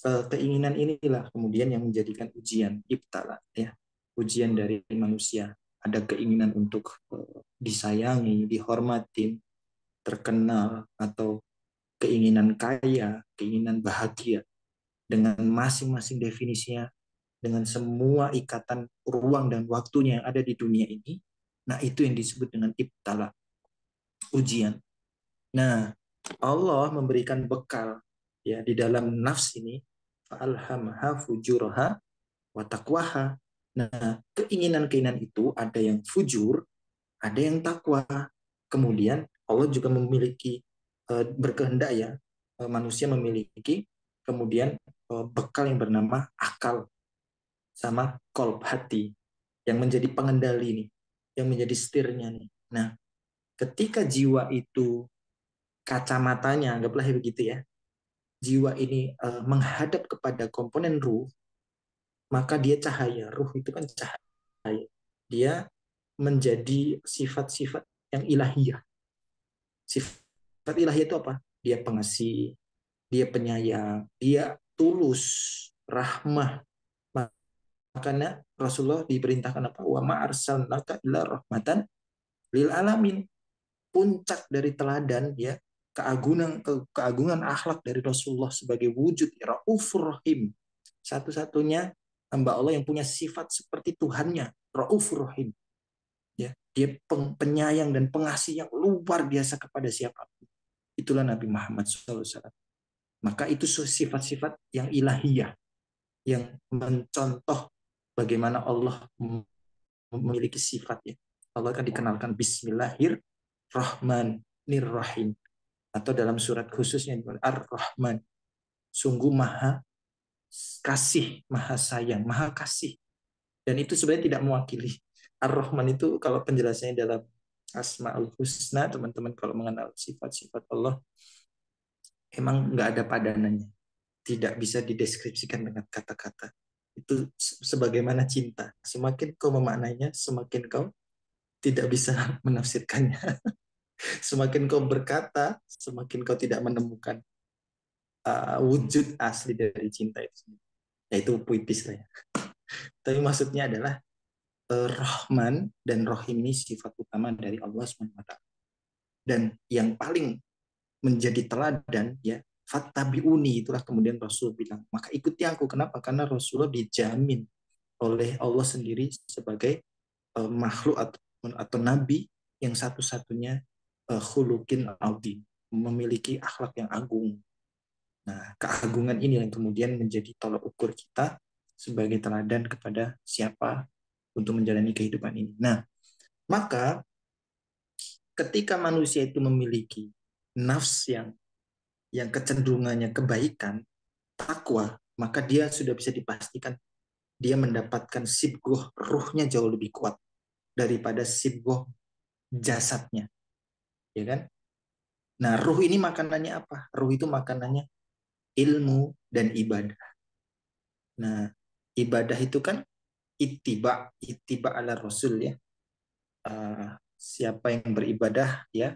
keinginan inilah kemudian yang menjadikan ujian, ibtala, ya. Ujian dari manusia. Ada keinginan untuk disayangi, dihormati, terkenal, atau keinginan kaya, keinginan bahagia, dengan masing-masing definisinya, dengan semua ikatan ruang dan waktunya yang ada di dunia ini. Nah, itu yang disebut dengan ibtala, ujian. Nah, Allah memberikan bekal ya di dalam nafs ini, alhamha fujuraha wa taqwaha. Nah, keinginan-keinginan itu ada yang fujur, ada yang takwa. Kemudian Allah juga memiliki berkehendak ya, manusia memiliki kemudian bekal yang bernama akal sama kolb, hati, yang menjadi pengendali nih, yang menjadi setirnya nih. Nah, ketika jiwa itu kacamatanya, anggaplah begitu ya, jiwa ini menghadap kepada komponen ruh, maka dia cahaya. Ruh itu kan cahaya. Dia menjadi sifat-sifat yang ilahiyah. Sifat ilahiyah itu apa? Dia pengasih, dia penyayang, dia tulus, rahmah. Makanya Rasulullah diperintahkan apa? Wa ma arsalnaka illa rahmatan lil alamin. Puncak dari teladan ya, keagungan akhlak dari Rasulullah sebagai wujud Raufur Rahim. Satu-satunya hamba Allah yang punya sifat seperti Tuhannya, Raufur Rahim. Ya, dia penyayang dan pengasih yang luar biasa kepada siapapun. Itulah Nabi Muhammad SAW. Maka itu sifat-sifat yang ilahiyah, yang mencontoh bagaimana Allah memiliki sifat ya. Allah akan dikenalkan Bismillahirrahmanirrahim, atau dalam surat khususnya Ar-Rahman, sungguh maha kasih, maha sayang, maha kasih. Dan itu sebenarnya tidak mewakili. Ar-Rahman itu kalau penjelasannya dalam Asmaul Husna, teman-teman kalau mengenal sifat-sifat Allah, emang nggak ada padanannya. Tidak bisa dideskripsikan dengan kata-kata. Itu sebagaimana cinta. Semakin kau memaknainya, semakin kau tidak bisa menafsirkannya. Semakin kau berkata, semakin kau tidak menemukan wujud asli dari cinta itu. Ya itu puitis lah ya. Tapi maksudnya adalah Rahman dan Rahim ini sifat utama dari Allah SWT. Dan yang paling menjadi teladan ya, fattabi'uni, itulah kemudian Rasul bilang, maka ikuti aku. Kenapa? Karena Rasulullah dijamin oleh Allah sendiri sebagai makhluk atau nabi yang satu-satunya khuluqin azim, memiliki akhlak yang agung. Nah, keagungan ini yang kemudian menjadi tolak ukur kita sebagai teladan kepada siapa untuk menjalani kehidupan ini. Nah, maka ketika manusia itu memiliki nafs yang kecenderungannya kebaikan, takwa, maka dia sudah bisa dipastikan dia mendapatkan sibgoh ruhnya jauh lebih kuat daripada sibgoh jasadnya, ya kan? Nah, ruh ini makanannya apa? Ruh itu makanannya ilmu dan ibadah. Nah, ibadah itu kan ittiba ala Rasul ya. Siapa yang beribadah ya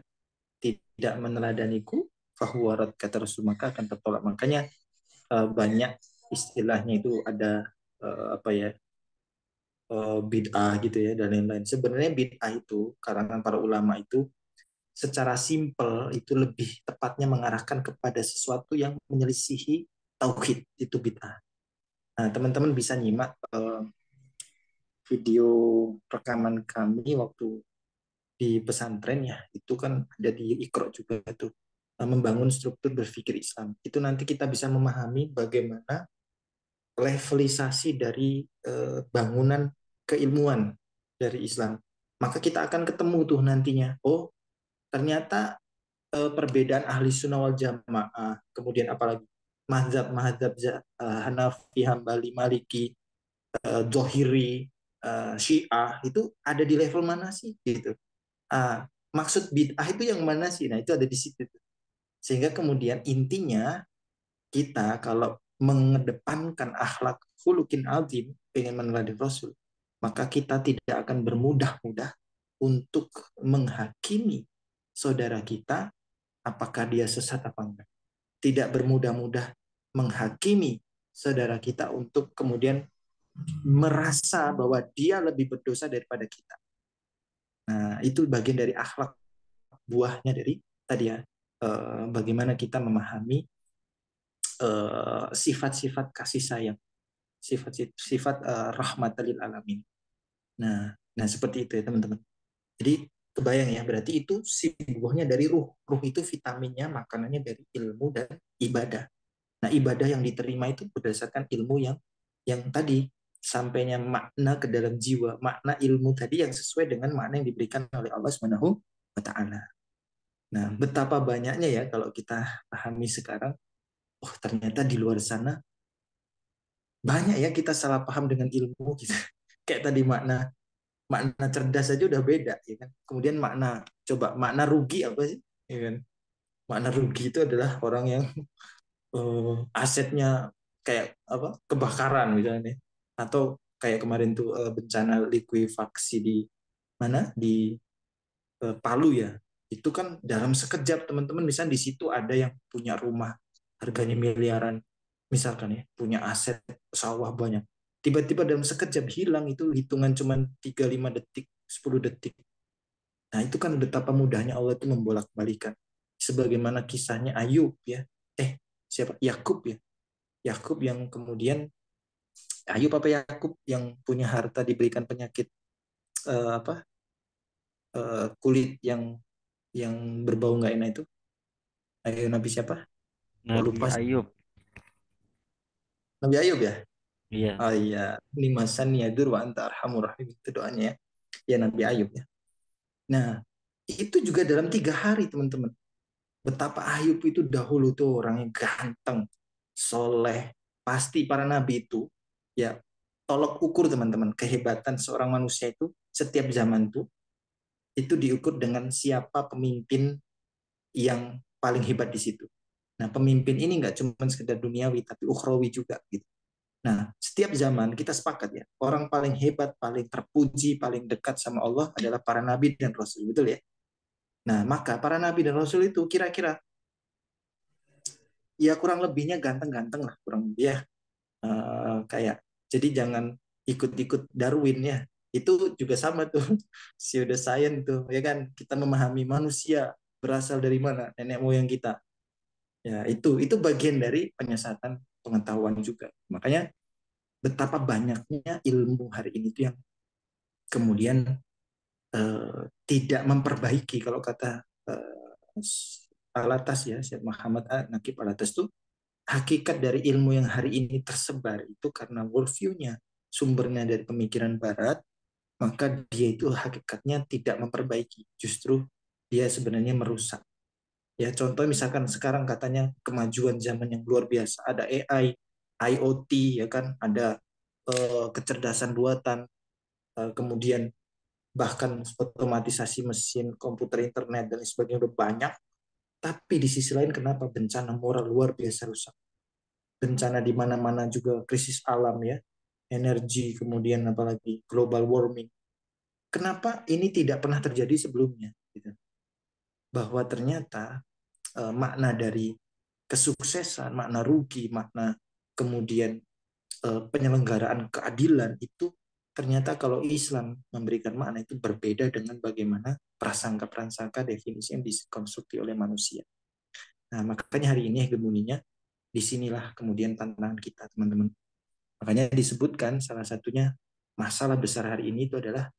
tidak meneladaniku, fahuwarat, kata Rasul, maka akan tertolak. Makanya banyak istilahnya itu ada apa ya, bid'ah gitu ya dan lain-lain. Sebenarnya bid'ah itu karangan para ulama itu secara simpel itu lebih tepatnya mengarahkan kepada sesuatu yang menyelisihi tauhid, itu bid'ah. Nah, teman-teman bisa nyimak video rekaman kami waktu di pesantren ya, itu kan ada di Iqra juga tuh, membangun struktur berpikir Islam. Itu nanti kita bisa memahami bagaimana levelisasi dari bangunan keilmuan dari Islam. Maka kita akan ketemu tuh nantinya, oh ternyata perbedaan ahli sunnah wal jamaah, kemudian apalagi mazhab Hanafi, Hambali, Maliki, Zohiri, Syiah, itu ada di level mana sih gitu. Maksud bid'ah itu yang mana sih? Nah, itu ada di situ. Sehingga kemudian intinya kita kalau mengedepankan akhlak khuluqin azim, pengen meneladani Rasul, maka kita tidak akan bermudah-mudah untuk menghakimi saudara kita apakah dia sesat apa enggak. Tidak bermudah-mudah menghakimi saudara kita untuk kemudian merasa bahwa dia lebih berdosa daripada kita. Nah, itu bagian dari akhlak, buahnya dari tadi ya, bagaimana kita memahami sifat-sifat kasih sayang, sifat-sifat rahmat lil alamin. Nah, seperti itu ya teman-teman. Jadi kebayang ya, berarti itu si buahnya dari ruh. Ruh itu vitaminnya, makanannya dari ilmu dan ibadah. Nah, ibadah yang diterima itu berdasarkan ilmu yang tadi sampainya makna ke dalam jiwa, makna ilmu tadi yang sesuai dengan makna yang diberikan oleh Allah Subhanahu wa taala. Nah, betapa banyaknya ya kalau kita pahami sekarang, oh ternyata di luar sana banyak ya kita salah paham dengan ilmu gitu. Kayak tadi makna makna cerdas aja udah beda ya kan. Kemudian makna rugi apa sih? Ya kan? Makna rugi itu adalah orang yang asetnya kayak apa? Kebakaran misalnya. Atau kayak kemarin tuh bencana likuifaksi di mana? Di Palu ya. Itu kan dalam sekejap teman-teman, misalnya di situ ada yang punya rumah harganya miliaran misalkan ya, punya aset sawah banyak. Tiba-tiba dalam sekejap hilang, itu hitungan cuma 3-5 detik, 10 detik. Nah, itu kan betapa mudahnya Allah itu membolak-balikan. Sebagaimana kisahnya Ayub ya. Siapa? Yakub ya. Yakub yang kemudian Ayub apa Yakub yang punya harta diberikan penyakit apa? Kulit yang berbau nggak enak itu. Ayo Nabi siapa? Kok Nabi lupa sih? Ayub. Nabi Ayub ya? Iya. Oh iya, limasan yadur wa anta arhamur rahim, itu doanya ya. Ya Nabi Ayub ya. Nah, itu juga dalam 3 hari teman-teman. Betapa Ayub itu dahulu tuh orangnya ganteng, soleh. Pasti para nabi itu ya, tolok ukur teman-teman kehebatan seorang manusia itu setiap zaman tuh itu diukur dengan siapa pemimpin yang paling hebat di situ. Nah, pemimpin ini nggak cuma sekedar duniawi tapi ukhrawi juga gitu. Nah, setiap zaman kita sepakat ya, orang paling hebat, paling terpuji, paling dekat sama Allah adalah para nabi dan rasul, betul ya? Nah, maka para nabi dan rasul itu kira-kira ya kurang lebihnya ganteng-ganteng lah, kurang lebih ya. Kayak jadi jangan ikut-ikut Darwin ya. Itu juga sama tuh pseudoscience tuh ya kan, kita memahami manusia berasal dari mana, nenek moyang kita. Ya, itu bagian dari penyesatan pengetahuan juga. Makanya betapa banyaknya ilmu hari ini tuh yang kemudian tidak memperbaiki, kalau kata Alatas ya, Syekh Muhammad Nakib Alatas tuh, hakikat dari ilmu yang hari ini tersebar itu karena worldview-nya sumbernya dari pemikiran barat, maka dia itu hakikatnya tidak memperbaiki, justru dia sebenarnya merusak. Ya contoh misalkan sekarang katanya kemajuan zaman yang luar biasa, ada AI, IoT ya kan, ada kecerdasan buatan, kemudian bahkan otomatisasi mesin, komputer, internet dan sebagainya udah banyak. Tapi di sisi lain kenapa bencana moral luar biasa rusak? Bencana di mana-mana juga, krisis alam ya, energi, kemudian apalagi global warming. Kenapa ini tidak pernah terjadi sebelumnya? Gitu. Bahwa ternyata makna dari kesuksesan, makna rugi, makna kemudian penyelenggaraan keadilan itu ternyata kalau Islam memberikan makna itu berbeda dengan bagaimana prasangka-prasangka definisi yang dikonstruksi oleh manusia. Nah, makanya hari ini hegemoninya disinilah kemudian tantangan kita, teman-teman. Makanya disebutkan salah satunya masalah besar hari ini itu adalah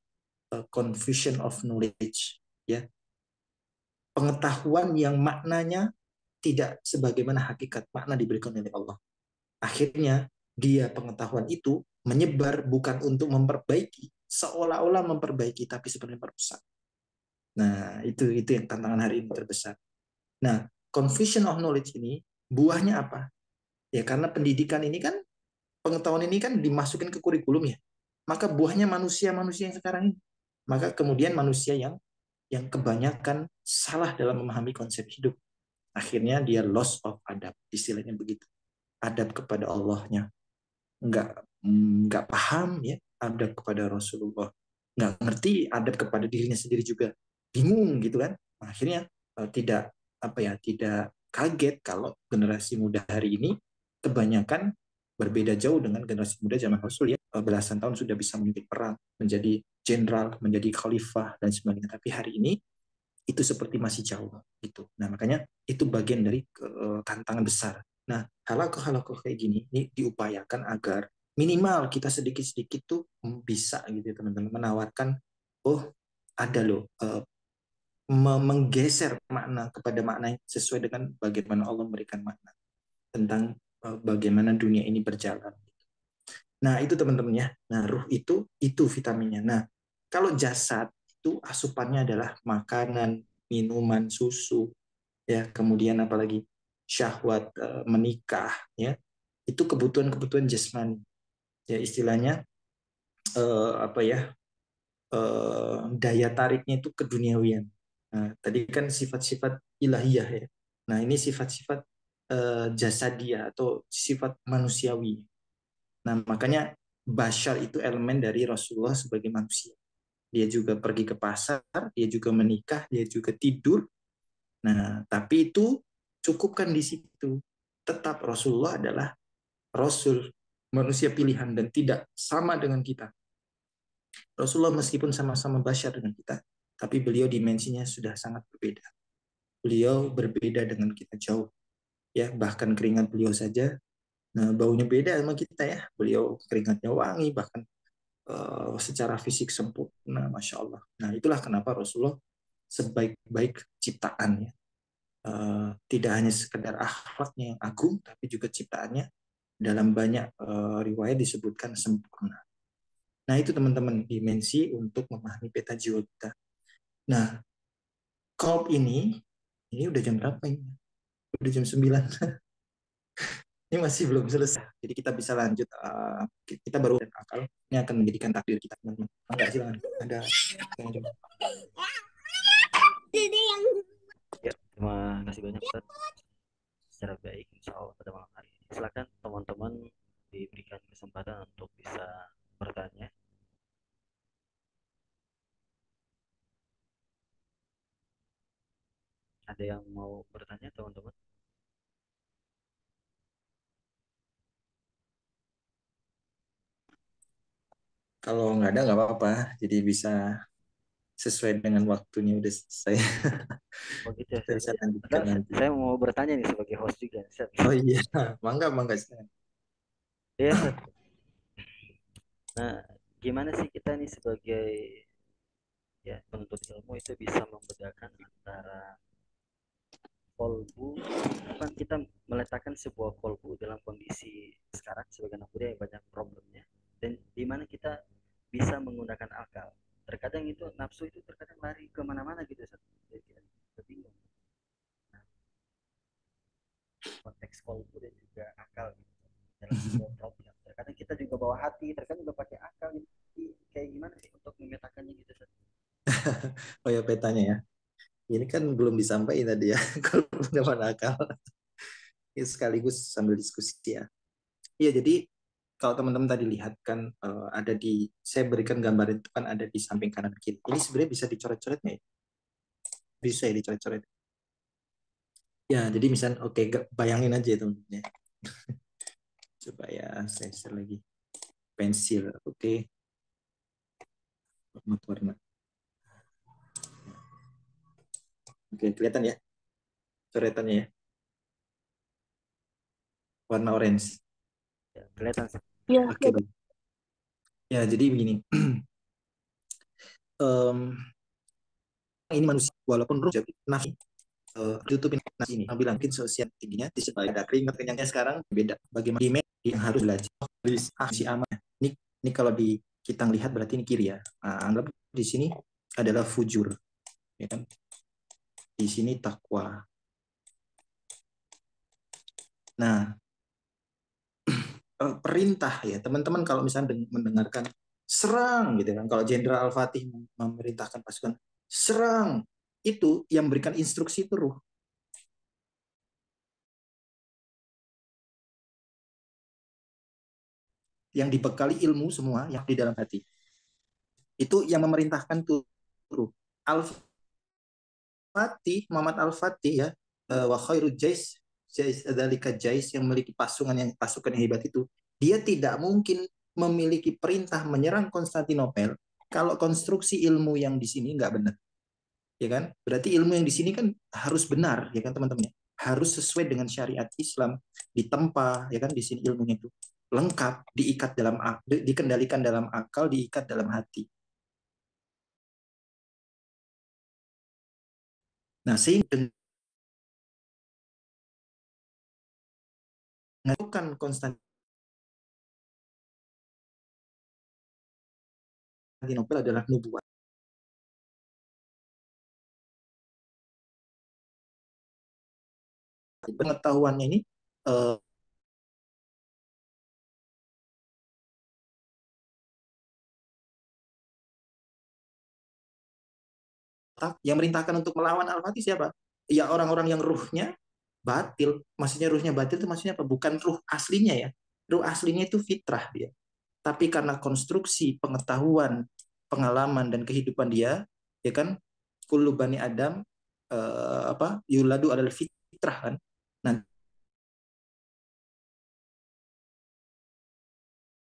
confusion of knowledge, ya, pengetahuan yang maknanya tidak sebagaimana hakikat makna diberikan oleh Allah. Akhirnya dia pengetahuan itu menyebar bukan untuk memperbaiki, seolah-olah memperbaiki tapi sebenarnya merusak. Nah, itu yang tantangan hari ini terbesar. Nah, confusion of knowledge ini buahnya apa? Ya karena pendidikan ini kan, pengetahuan ini kan dimasukin ke kurikulum ya. Maka buahnya manusia-manusia yang sekarang ini. Maka kemudian manusia yang kebanyakan salah dalam memahami konsep hidup. Akhirnya dia loss of adab, istilahnya begitu. Adab kepada Allahnya. Nggak paham ya adab kepada Rasulullah. Nggak ngerti adab kepada dirinya sendiri juga. Bingung gitu kan. Akhirnya tidak tidak kaget kalau generasi muda hari ini kebanyakan berbeda jauh dengan generasi muda zaman Rasul ya. Belasan tahun sudah bisa memimpin perang, menjadi jenderal, menjadi khalifah dan sebagainya. Tapi hari ini itu seperti masih jauh gitu. Nah, makanya itu bagian dari tantangan besar. Nah, hal-hal kayak gini ini diupayakan agar minimal kita sedikit-sedikit tuh bisa gitu teman-teman menawarkan oh ada loh menggeser makna kepada makna yang sesuai dengan bagaimana Allah memberikan makna tentang bagaimana dunia ini berjalan. Nah, itu teman-teman ya. Nah, ruh itu vitaminnya. Nah, kalau jasad itu asupannya adalah makanan, minuman, susu, ya, kemudian apalagi syahwat, menikah, ya. Itu kebutuhan-kebutuhan jasmani. Ya, istilahnya daya tariknya itu keduniawian. Nah, tadi kan sifat-sifat ilahiyah ya. Nah, ini sifat-sifat jasadiyah atau sifat manusiawi. Nah, makanya Bashar itu elemen dari Rasulullah sebagai manusia. Dia juga pergi ke pasar, dia juga menikah, dia juga tidur. Nah, tapi itu cukupkan di situ. Tetap Rasulullah adalah Rasul, manusia pilihan dan tidak sama dengan kita. Rasulullah meskipun sama-sama Bashar dengan kita, tapi beliau dimensinya sudah sangat berbeda. Beliau berbeda dengan kita jauh. Ya, bahkan keringat beliau saja, nah baunya beda sama kita ya. Beliau keringatnya wangi, bahkan secara fisik sempurna, masya Allah. Nah, itulah kenapa Rasulullah sebaik-baik ciptaan ya. Tidak hanya sekedar akhlaknya yang agung, tapi juga ciptaannya dalam banyak riwayat disebutkan sempurna. Nah, itu teman-teman dimensi untuk memahami peta jiwa kita. Nah, kolb ini udah jam berapa ini? Udah jam 9. Ini masih belum selesai. Jadi kita bisa lanjut. Kita baru akal. Ini akan menjadikan takdir kita, teman-teman. Enggak, silakan. Ada yang jawab. Ya, terima kasih banyak Ustaz. Secara baik insya Allah pada malam hari ini. Silakan teman-teman diberikan kesempatan untuk bisa bertanya. Ada yang mau bertanya teman-teman? Kalau nggak ada nggak apa-apa. Jadi bisa sesuai dengan waktunya udah selesai. Oh gitu ya Kita Ustaz. bisa Ya. lanjutkan Padahal nanti. saya mau bertanya nih sebagai host juga Ustaz. Oh iya, mangga mangga. Iya Ustaz. Nah, gimana sih kita nih sebagai ya penuntut ilmu itu bisa membedakan antara kolbu, kan kita meletakkan sebuah kolbu dalam kondisi sekarang sebagai anak muda yang banyak problemnya, dan di mana kita bisa menggunakan akal. Terkadang itu nafsu itu terkadang lari kemana-mana gitu, jadi kita bingung. Nah, konteks kolbu dan juga akal gitu dalam sebuah problem. Terkadang kita juga bawa hati, terkadang juga pakai akal gitu. Jadi, kayak gimana sih untuk memetakannya gitu, Seth? Oh ya petanya ya. Ini kan belum disampaikan tadi ya. Kalau pendapat akal. Ini sekaligus sambil diskusi ya. Iya, jadi kalau teman-teman tadi lihat kan ada saya berikan gambar itu kan ada di samping kanan kiri. Ini sebenarnya bisa dicoret-coretnya ya? Bisa ya dicoret-coret. Ya, jadi misalnya oke, bayangin aja teman-teman ya. Coba ya, saya share lagi. Pensil, oke. Warna. Oke, kelihatan ya coretannya ya. Warna orange. Ya, kelihatan. Ya, Oke. Ya, jadi begini. Ini manusia walaupun ruh jadi nafsu tutupin nafsu ini. Bilang mungkin sosial tingginya disebabkan ada keringat kenyangnya sekarang beda. Bagaimana yang harus belajar si aman. Ini kalau kita lihat berarti ini kiri ya. Nah, anggap di sini adalah fujur, ya kan? Di sini takwa. Nah, perintah ya teman-teman kalau misalnya mendengarkan serang gitu kan, kalau Jenderal Al-Fatih memerintahkan pasukan serang, itu yang memberikan instruksi itu ruh. yang dibekali ilmu semua yang di dalam hati. Itu yang memerintahkan tuh Al-Fatih, Muhammad Al-Fatih ya, wa khairu jais, jais adzalika jais, yang memiliki pasukan yang hebat itu, dia tidak mungkin memiliki perintah menyerang Konstantinopel kalau konstruksi ilmu yang di sini nggak benar, ya kan? Berarti ilmu yang di sini kan harus benar, ya kan teman-teman ya? Harus sesuai dengan syariat Islam, ditempa, ya kan? Di sini ilmunya itu lengkap, diikat dalam dikendalikan dalam akal, diikat dalam hati. Nah, sehingga dengan Konstantinopel adalah nubuat. Pengetahuannya ini uh, yang merintahkan untuk melawan Al-Fatih siapa? Ya orang-orang yang ruhnya batil. Maksudnya ruhnya batil itu maksudnya apa? Bukan ruh aslinya ya. Ruh aslinya itu fitrah dia. Tapi karena konstruksi pengetahuan, pengalaman dan kehidupan dia, ya kan, kullu bani Adam yuladu adalah fitrah kan.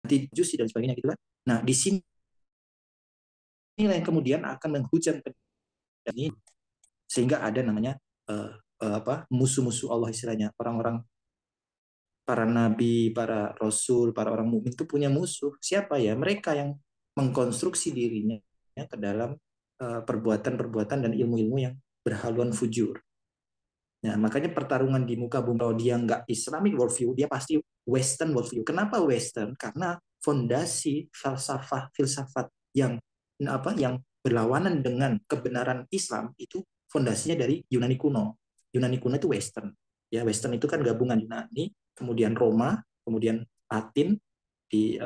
Nanti jusi dan sebagainya gitu kan. Nah, di sini yang kemudian akan menghujam ini sehingga ada namanya musuh-musuh Allah istilahnya, orang-orang, para nabi, para rasul, para orang mukmin itu punya musuh. Siapa ya? Mereka yang mengkonstruksi dirinya ke dalam perbuatan-perbuatan dan ilmu-ilmu yang berhaluan fujur. Nah, makanya pertarungan di muka bumi, kalau dia nggak Islamic worldview, dia pasti Western worldview. Kenapa Western? Karena fondasi filsafat yang yang berlawanan dengan kebenaran Islam itu fondasinya dari Yunani kuno. Yunani kuno itu Western. Ya, Western itu kan gabungan Yunani, kemudian Roma, kemudian Latin di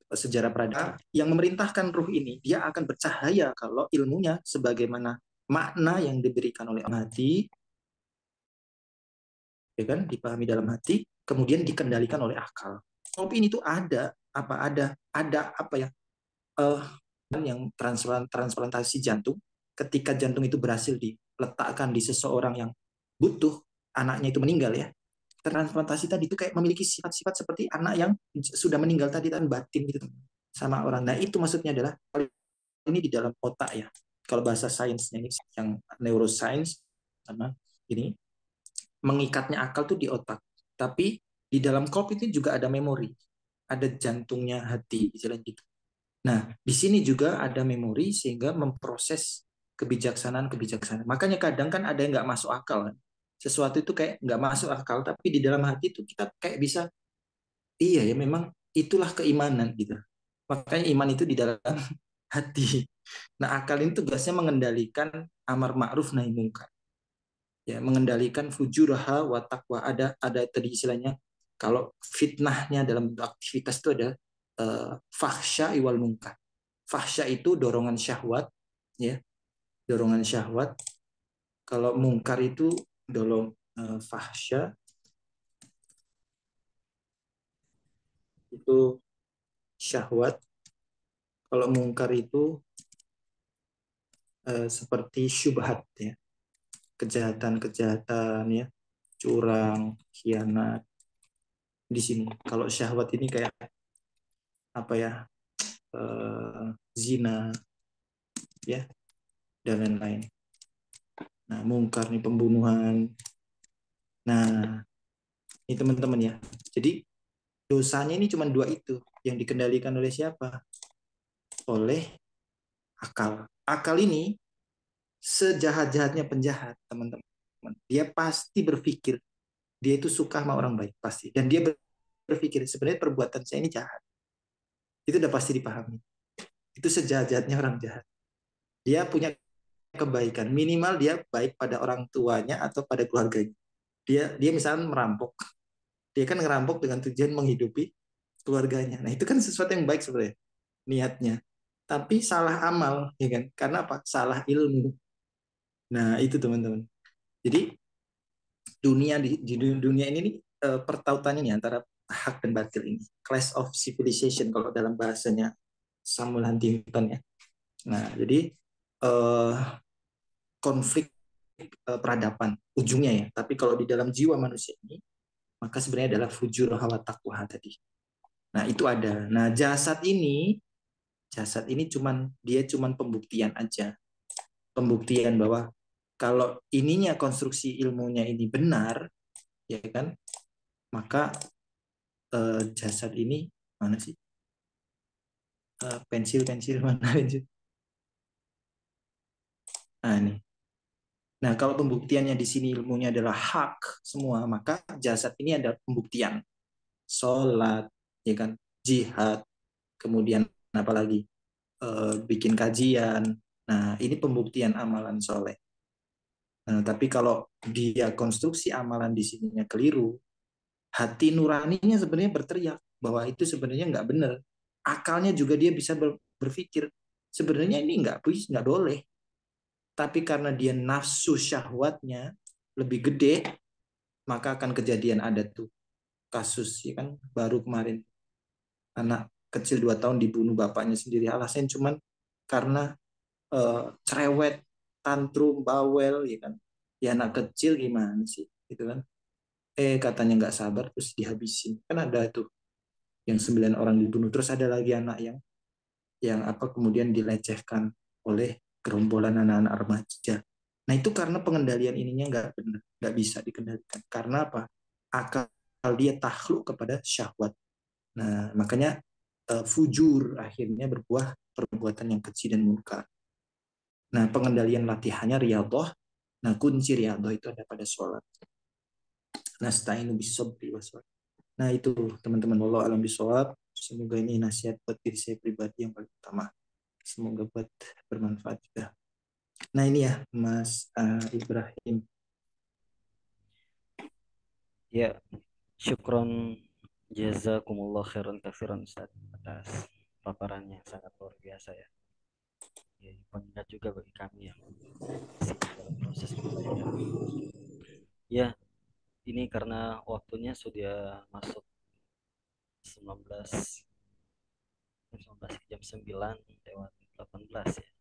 sejarah peradaban yang memerintahkan ruh ini, dia akan bercahaya kalau ilmunya sebagaimana makna yang diberikan oleh hati, ya kan, dipahami dalam hati, kemudian dikendalikan oleh akal. Kopi ini tuh ada apa ya, yang transplantasi jantung, ketika jantung itu berhasil diletakkan di seseorang yang butuh, anaknya itu meninggal ya, transplantasi tadi itu kayak memiliki sifat-sifat seperti anak yang sudah meninggal tadi, kan batin gitu sama orang. Nah itu maksudnya adalah ini di dalam otak ya, kalau bahasa sainsnya ini yang neuroscience sama ini, mengikatnya akal tuh di otak. Tapi di dalam kolp itu juga ada memori, ada jantungnya hati, istilahnya gitu. Nah, di sini juga ada memori sehingga memproses kebijaksanaan-kebijaksanaan. Makanya kadang kan ada yang nggak masuk akal kan. Sesuatu itu kayak nggak masuk akal, tapi di dalam hati itu kita kayak bisa, iya ya memang itulah keimanan gitu. Makanya iman itu di dalam hati. Nah, akal ini tugasnya mengendalikan amar ma'ruf nahi mungkar, ya, mengendalikan fujuraha wa taqwa. Ada tadi istilahnya, kalau fitnahnya dalam aktivitas itu ada fahsya iwal munkar. Fahsya itu dorongan syahwat, ya, dorongan syahwat. Kalau mungkar itu fahsya itu syahwat. Kalau mungkar itu seperti syubhat ya, kejahatan-kejahatan ya, curang, khianat. Di sini kalau syahwat ini kayak apa ya, zina ya, dan lain-lain. Nah, mungkar nih pembunuhan. Nah, ini teman-teman ya. Jadi dosanya ini cuma dua itu, yang dikendalikan oleh siapa? Oleh akal. Akal ini sejahat-jahatnya penjahat, teman-teman. Dia pasti berpikir dia itu suka sama orang baik, pasti. Dan dia berpikir sebenarnya perbuatan saya ini jahat. Itu udah pasti dipahami. Itu sejahat-jahatnya orang jahat. Dia punya kebaikan, minimal dia baik pada orang tuanya atau pada keluarganya. Dia misalnya merampok, dia kan ngerampok dengan tujuan menghidupi keluarganya. Nah itu kan sesuatu yang baik sebenarnya niatnya, tapi salah amal, ya kan? Karena apa? Salah ilmu. Nah itu teman-teman. Jadi dunia di dunia ini nih, pertautannya nih antara hak dan batil ini. Clash of Civilization kalau dalam bahasanya Samuel Huntington ya. Nah, jadi konflik peradaban ujungnya ya. Tapi kalau di dalam jiwa manusia ini, maka sebenarnya adalah fujur hawa taqwa tadi. Nah, itu ada. Nah, jasad ini cuman pembuktian aja. Pembuktian bahwa kalau ininya konstruksi ilmunya ini benar, ya kan? Maka jasad ini mana sih? Pensil mana pensil? Nah, ini. Nah, kalau pembuktiannya di sini ilmunya adalah hak semua, maka jasad ini ada pembuktian. Sholat, ya kan? Jihad, kemudian apalagi bikin kajian. Nah, ini pembuktian amalan soleh. Nah, tapi kalau dia konstruksi amalan di sininya keliru, hati nuraninya sebenarnya berteriak bahwa itu sebenarnya nggak benar. Akalnya juga dia bisa berpikir sebenarnya ini nggak boleh. Tapi karena dia nafsu syahwatnya lebih gede, maka akan kejadian ada tuh kasus ya kan baru kemarin anak kecil 2 tahun dibunuh bapaknya sendiri alasan cuman karena cerewet, tantrum, bawel, ya kan. Ya anak kecil gimana sih, gitu kan. Katanya nggak sabar terus dihabisin. Kan ada tuh yang 9 orang dibunuh. Terus ada lagi anak yang apa kemudian dilecehkan oleh gerombolan anak-anak remaja. Nah itu karena pengendalian ininya nggak benar, nggak bisa dikendalikan. Karena apa? Akal dia takluk kepada syahwat. Nah makanya fujur akhirnya berbuah perbuatan yang kecil dan munkar. Nah, pengendalian latihannya riyadhah. Nah, kunci riyadhah itu ada pada sholat. Nasta'inu bis-sabri was-salat. Nah, itu teman-teman Allah alam bisawab. Semoga ini nasihat buat diri saya pribadi yang paling utama. Semoga buat bermanfaat juga. Nah, ini ya Mas Ibrahim. Ya, syukron jazakumullah khairan katsiran Ustaz atas paparannya yang sangat luar biasa ya. Ya, pengingat juga bagi kami yang masih dalam proses belajar. Ya, ini karena waktunya sudah masuk 19 jam 9 lewat 18 ya.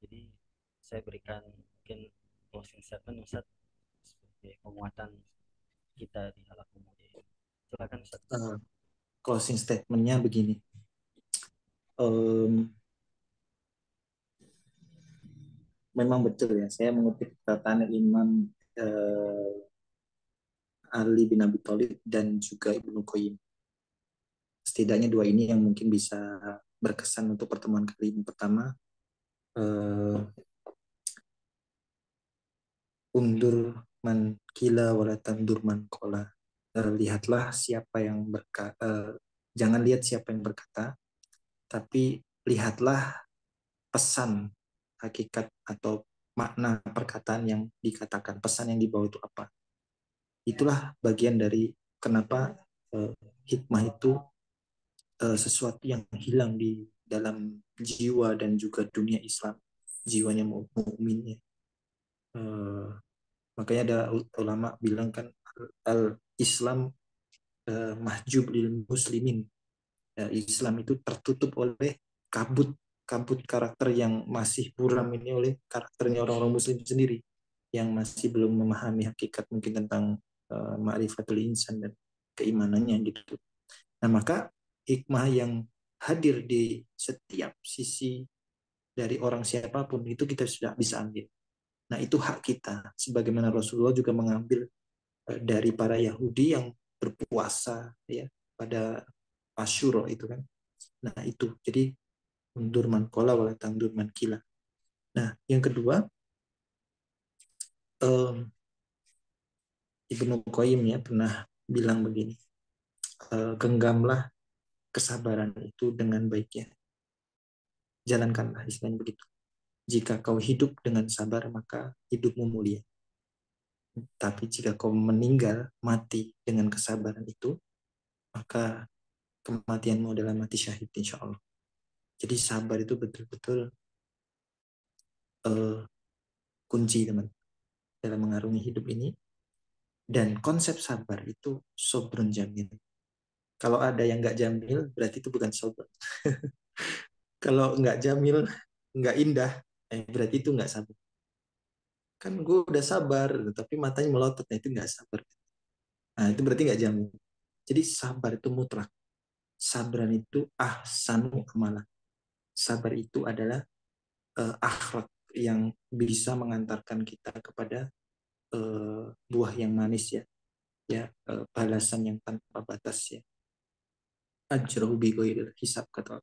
Jadi saya berikan mungkin closing statement Ustaz sebagai penguatan kita di halak pemuda ini. Silakan Ustaz. Closing statementnya begini. Um, Memang betul ya, saya mengutip perkataan Imam Ali bin Abi Thalib dan juga Ibnu Qayyim. Setidaknya dua ini yang mungkin bisa berkesan untuk pertemuan kali ini. Pertama, undur man kila wala tandur man kola. Lihatlah siapa yang berkata, jangan lihat siapa yang berkata, tapi lihatlah pesan hakikat atau makna perkataan yang dikatakan, pesan yang dibawa itu apa. Itulah bagian dari kenapa hikmah itu sesuatu yang hilang di dalam jiwa dan juga dunia Islam, jiwanya mukminnya. Makanya ada ulama bilang kan al Islam mahjub lil muslimin. Islam itu tertutup oleh kabut kabut karakter yang masih buram ini oleh karakternya orang-orang muslim sendiri yang masih belum memahami hakikat mungkin tentang ma'rifatul insan dan keimanannya gitu. Nah, maka hikmah yang hadir di setiap sisi dari orang siapapun itu kita sudah bisa ambil. Nah, itu hak kita. Sebagaimana Rasulullah juga mengambil dari para Yahudi yang berpuasa ya pada Asyura itu kan. Nah, itu. Jadi undur man kola wala tangdur man kila. Nah, yang kedua Ibnu Qayyim ya pernah bilang begini, genggamlah kesabaran itu dengan baiknya. Jalankanlah istilahnya begitu. Jika kau hidup dengan sabar, maka hidupmu mulia. Tapi jika kau meninggal, mati dengan kesabaran itu, maka kematianmu adalah mati syahid insya Allah. Jadi sabar itu betul-betul kunci teman dalam mengarungi hidup ini. Dan konsep sabar itu sobrun jamil. Kalau ada yang nggak jamil, berarti itu bukan sabar. Kalau nggak jamil, nggak indah, berarti itu nggak sabar. Kan gue udah sabar, tapi matanya melotot, nah itu nggak sabar. Nah itu berarti nggak jamil. Jadi sabar itu mutlak. Sabran itu ahsanu amalan. Sabar itu adalah akhlak yang bisa mengantarkan kita kepada buah yang manis ya, balasan yang tanpa batas ya. Ajruhu bi ghairil hisab, kata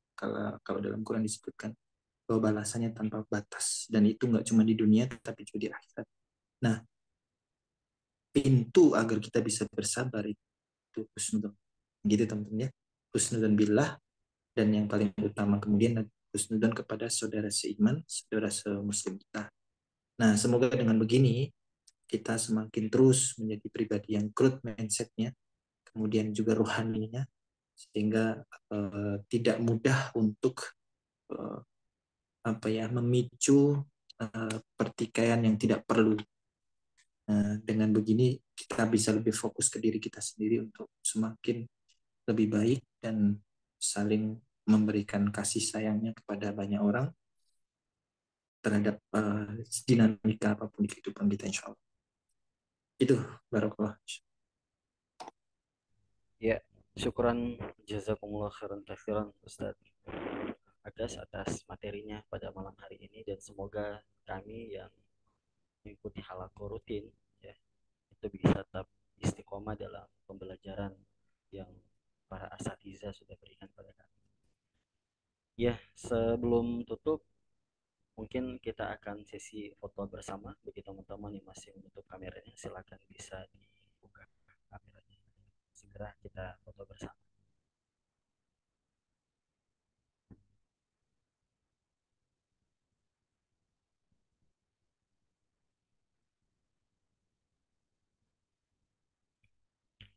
kalau dalam Quran disebutkan bahwa balasannya tanpa batas, dan itu nggak cuma di dunia tapi juga di akhirat. Nah, pintu agar kita bisa bersabar itu husnudon, gitu teman-teman ya. Husnudon billah, dan yang paling utama kemudian husnudon kepada saudara seiman, saudara semuslim kita. Nah, semoga dengan begini kita semakin terus menjadi pribadi yang growth mindsetnya, kemudian juga rohaninya, sehingga tidak mudah untuk eh, memicu pertikaian yang tidak perlu. Dengan begini kita bisa lebih fokus ke diri kita sendiri untuk semakin lebih baik dan saling memberikan kasih sayangnya kepada banyak orang terhadap dinamika apapun di kehidupan kita, insya Allah. Itu barakallah. Ya, syukran jazakumullah khairan katsiran Ustaz Agas atas materinya pada malam hari ini, dan semoga kami yang mengikuti halakoh rutin ya itu bisa tetap istiqomah dalam pembelajaran yang para asatiza sudah berikan pada kami. Ya, sebelum tutup mungkin kita akan sesi foto bersama bagi teman-teman yang masih menutup kameranya, silakan bisa dibuka kameranya. Segera kita foto bersama.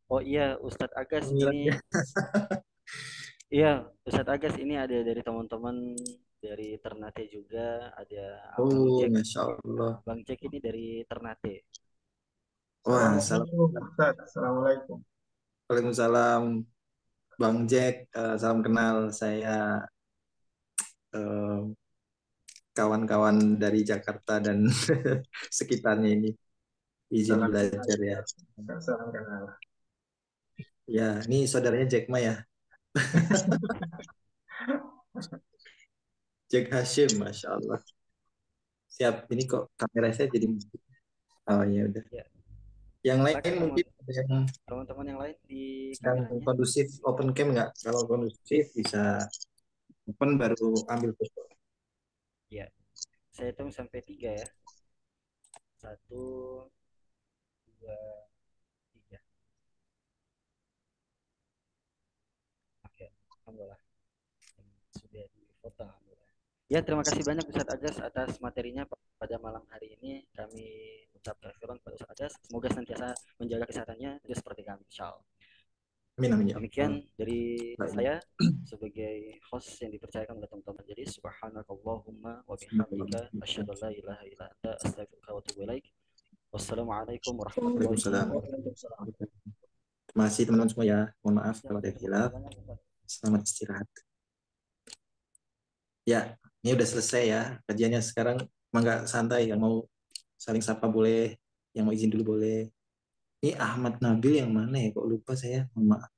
Oh iya, Ustadz Agas ini, iya Ustadz Agas ini ada dari teman-teman dari Ternate juga, ada Abang Oh, Jack. Masya Allah. Bang Jack ini dari Ternate. Wah, salam. Assalamualaikum, Ustaz. Assalamualaikum. Waalaikumsalam, Bang Jack. Salam kenal. Saya eh, kawan-kawan dari Jakarta dan sekitarnya ini. Izin Salam kenal. belajar ya. Salam kenal. Ya, ini saudaranya Jack Ma ya. Jack Hashim, Masya Allah. Siap, ini kok kamera saya jadi... Oh ya udah. Ya, Yang lain silakan mungkin ada yang teman-teman yang lain di sedang kameranya. kondusif open cam nggak? Kalau kondusif bisa open baru ambil foto. Ya, saya hitung sampai 3 ya. 1, 2, 3. Oke, alhamdulillah. Sudah di foto, alhamdulillah. Ya, terima kasih banyak Ustadz Agas atas materinya pada malam hari ini. Kami ucapkan firman kepada Ustadz Agas, semoga senantiasa menjaga kesehatannya juga seperti kami, insyaallah. Amin, amin ya. Demikian dari Baik. saya sebagai host yang dipercayakan oleh teman-teman. Jadi subhanakallahumma wa bihamdika asyhadu an la ilaha illa anta astaghfiruka wa atubu ilaik. Wassalamualaikum warahmatullahi Waalaikumsalam. wabarakatuh. Terima kasih teman-teman semua ya. Mohon maaf Ya, kalau ada terima khilaf. kasih banyak, Ustaz. Selamat istirahat. Ya, ini udah selesai ya kajiannya. Sekarang nggak santai, yang mau saling sapa boleh, yang mau izin dulu boleh. Ini Ahmad Nabil yang mana ya? Kok lupa saya? Mohon maaf.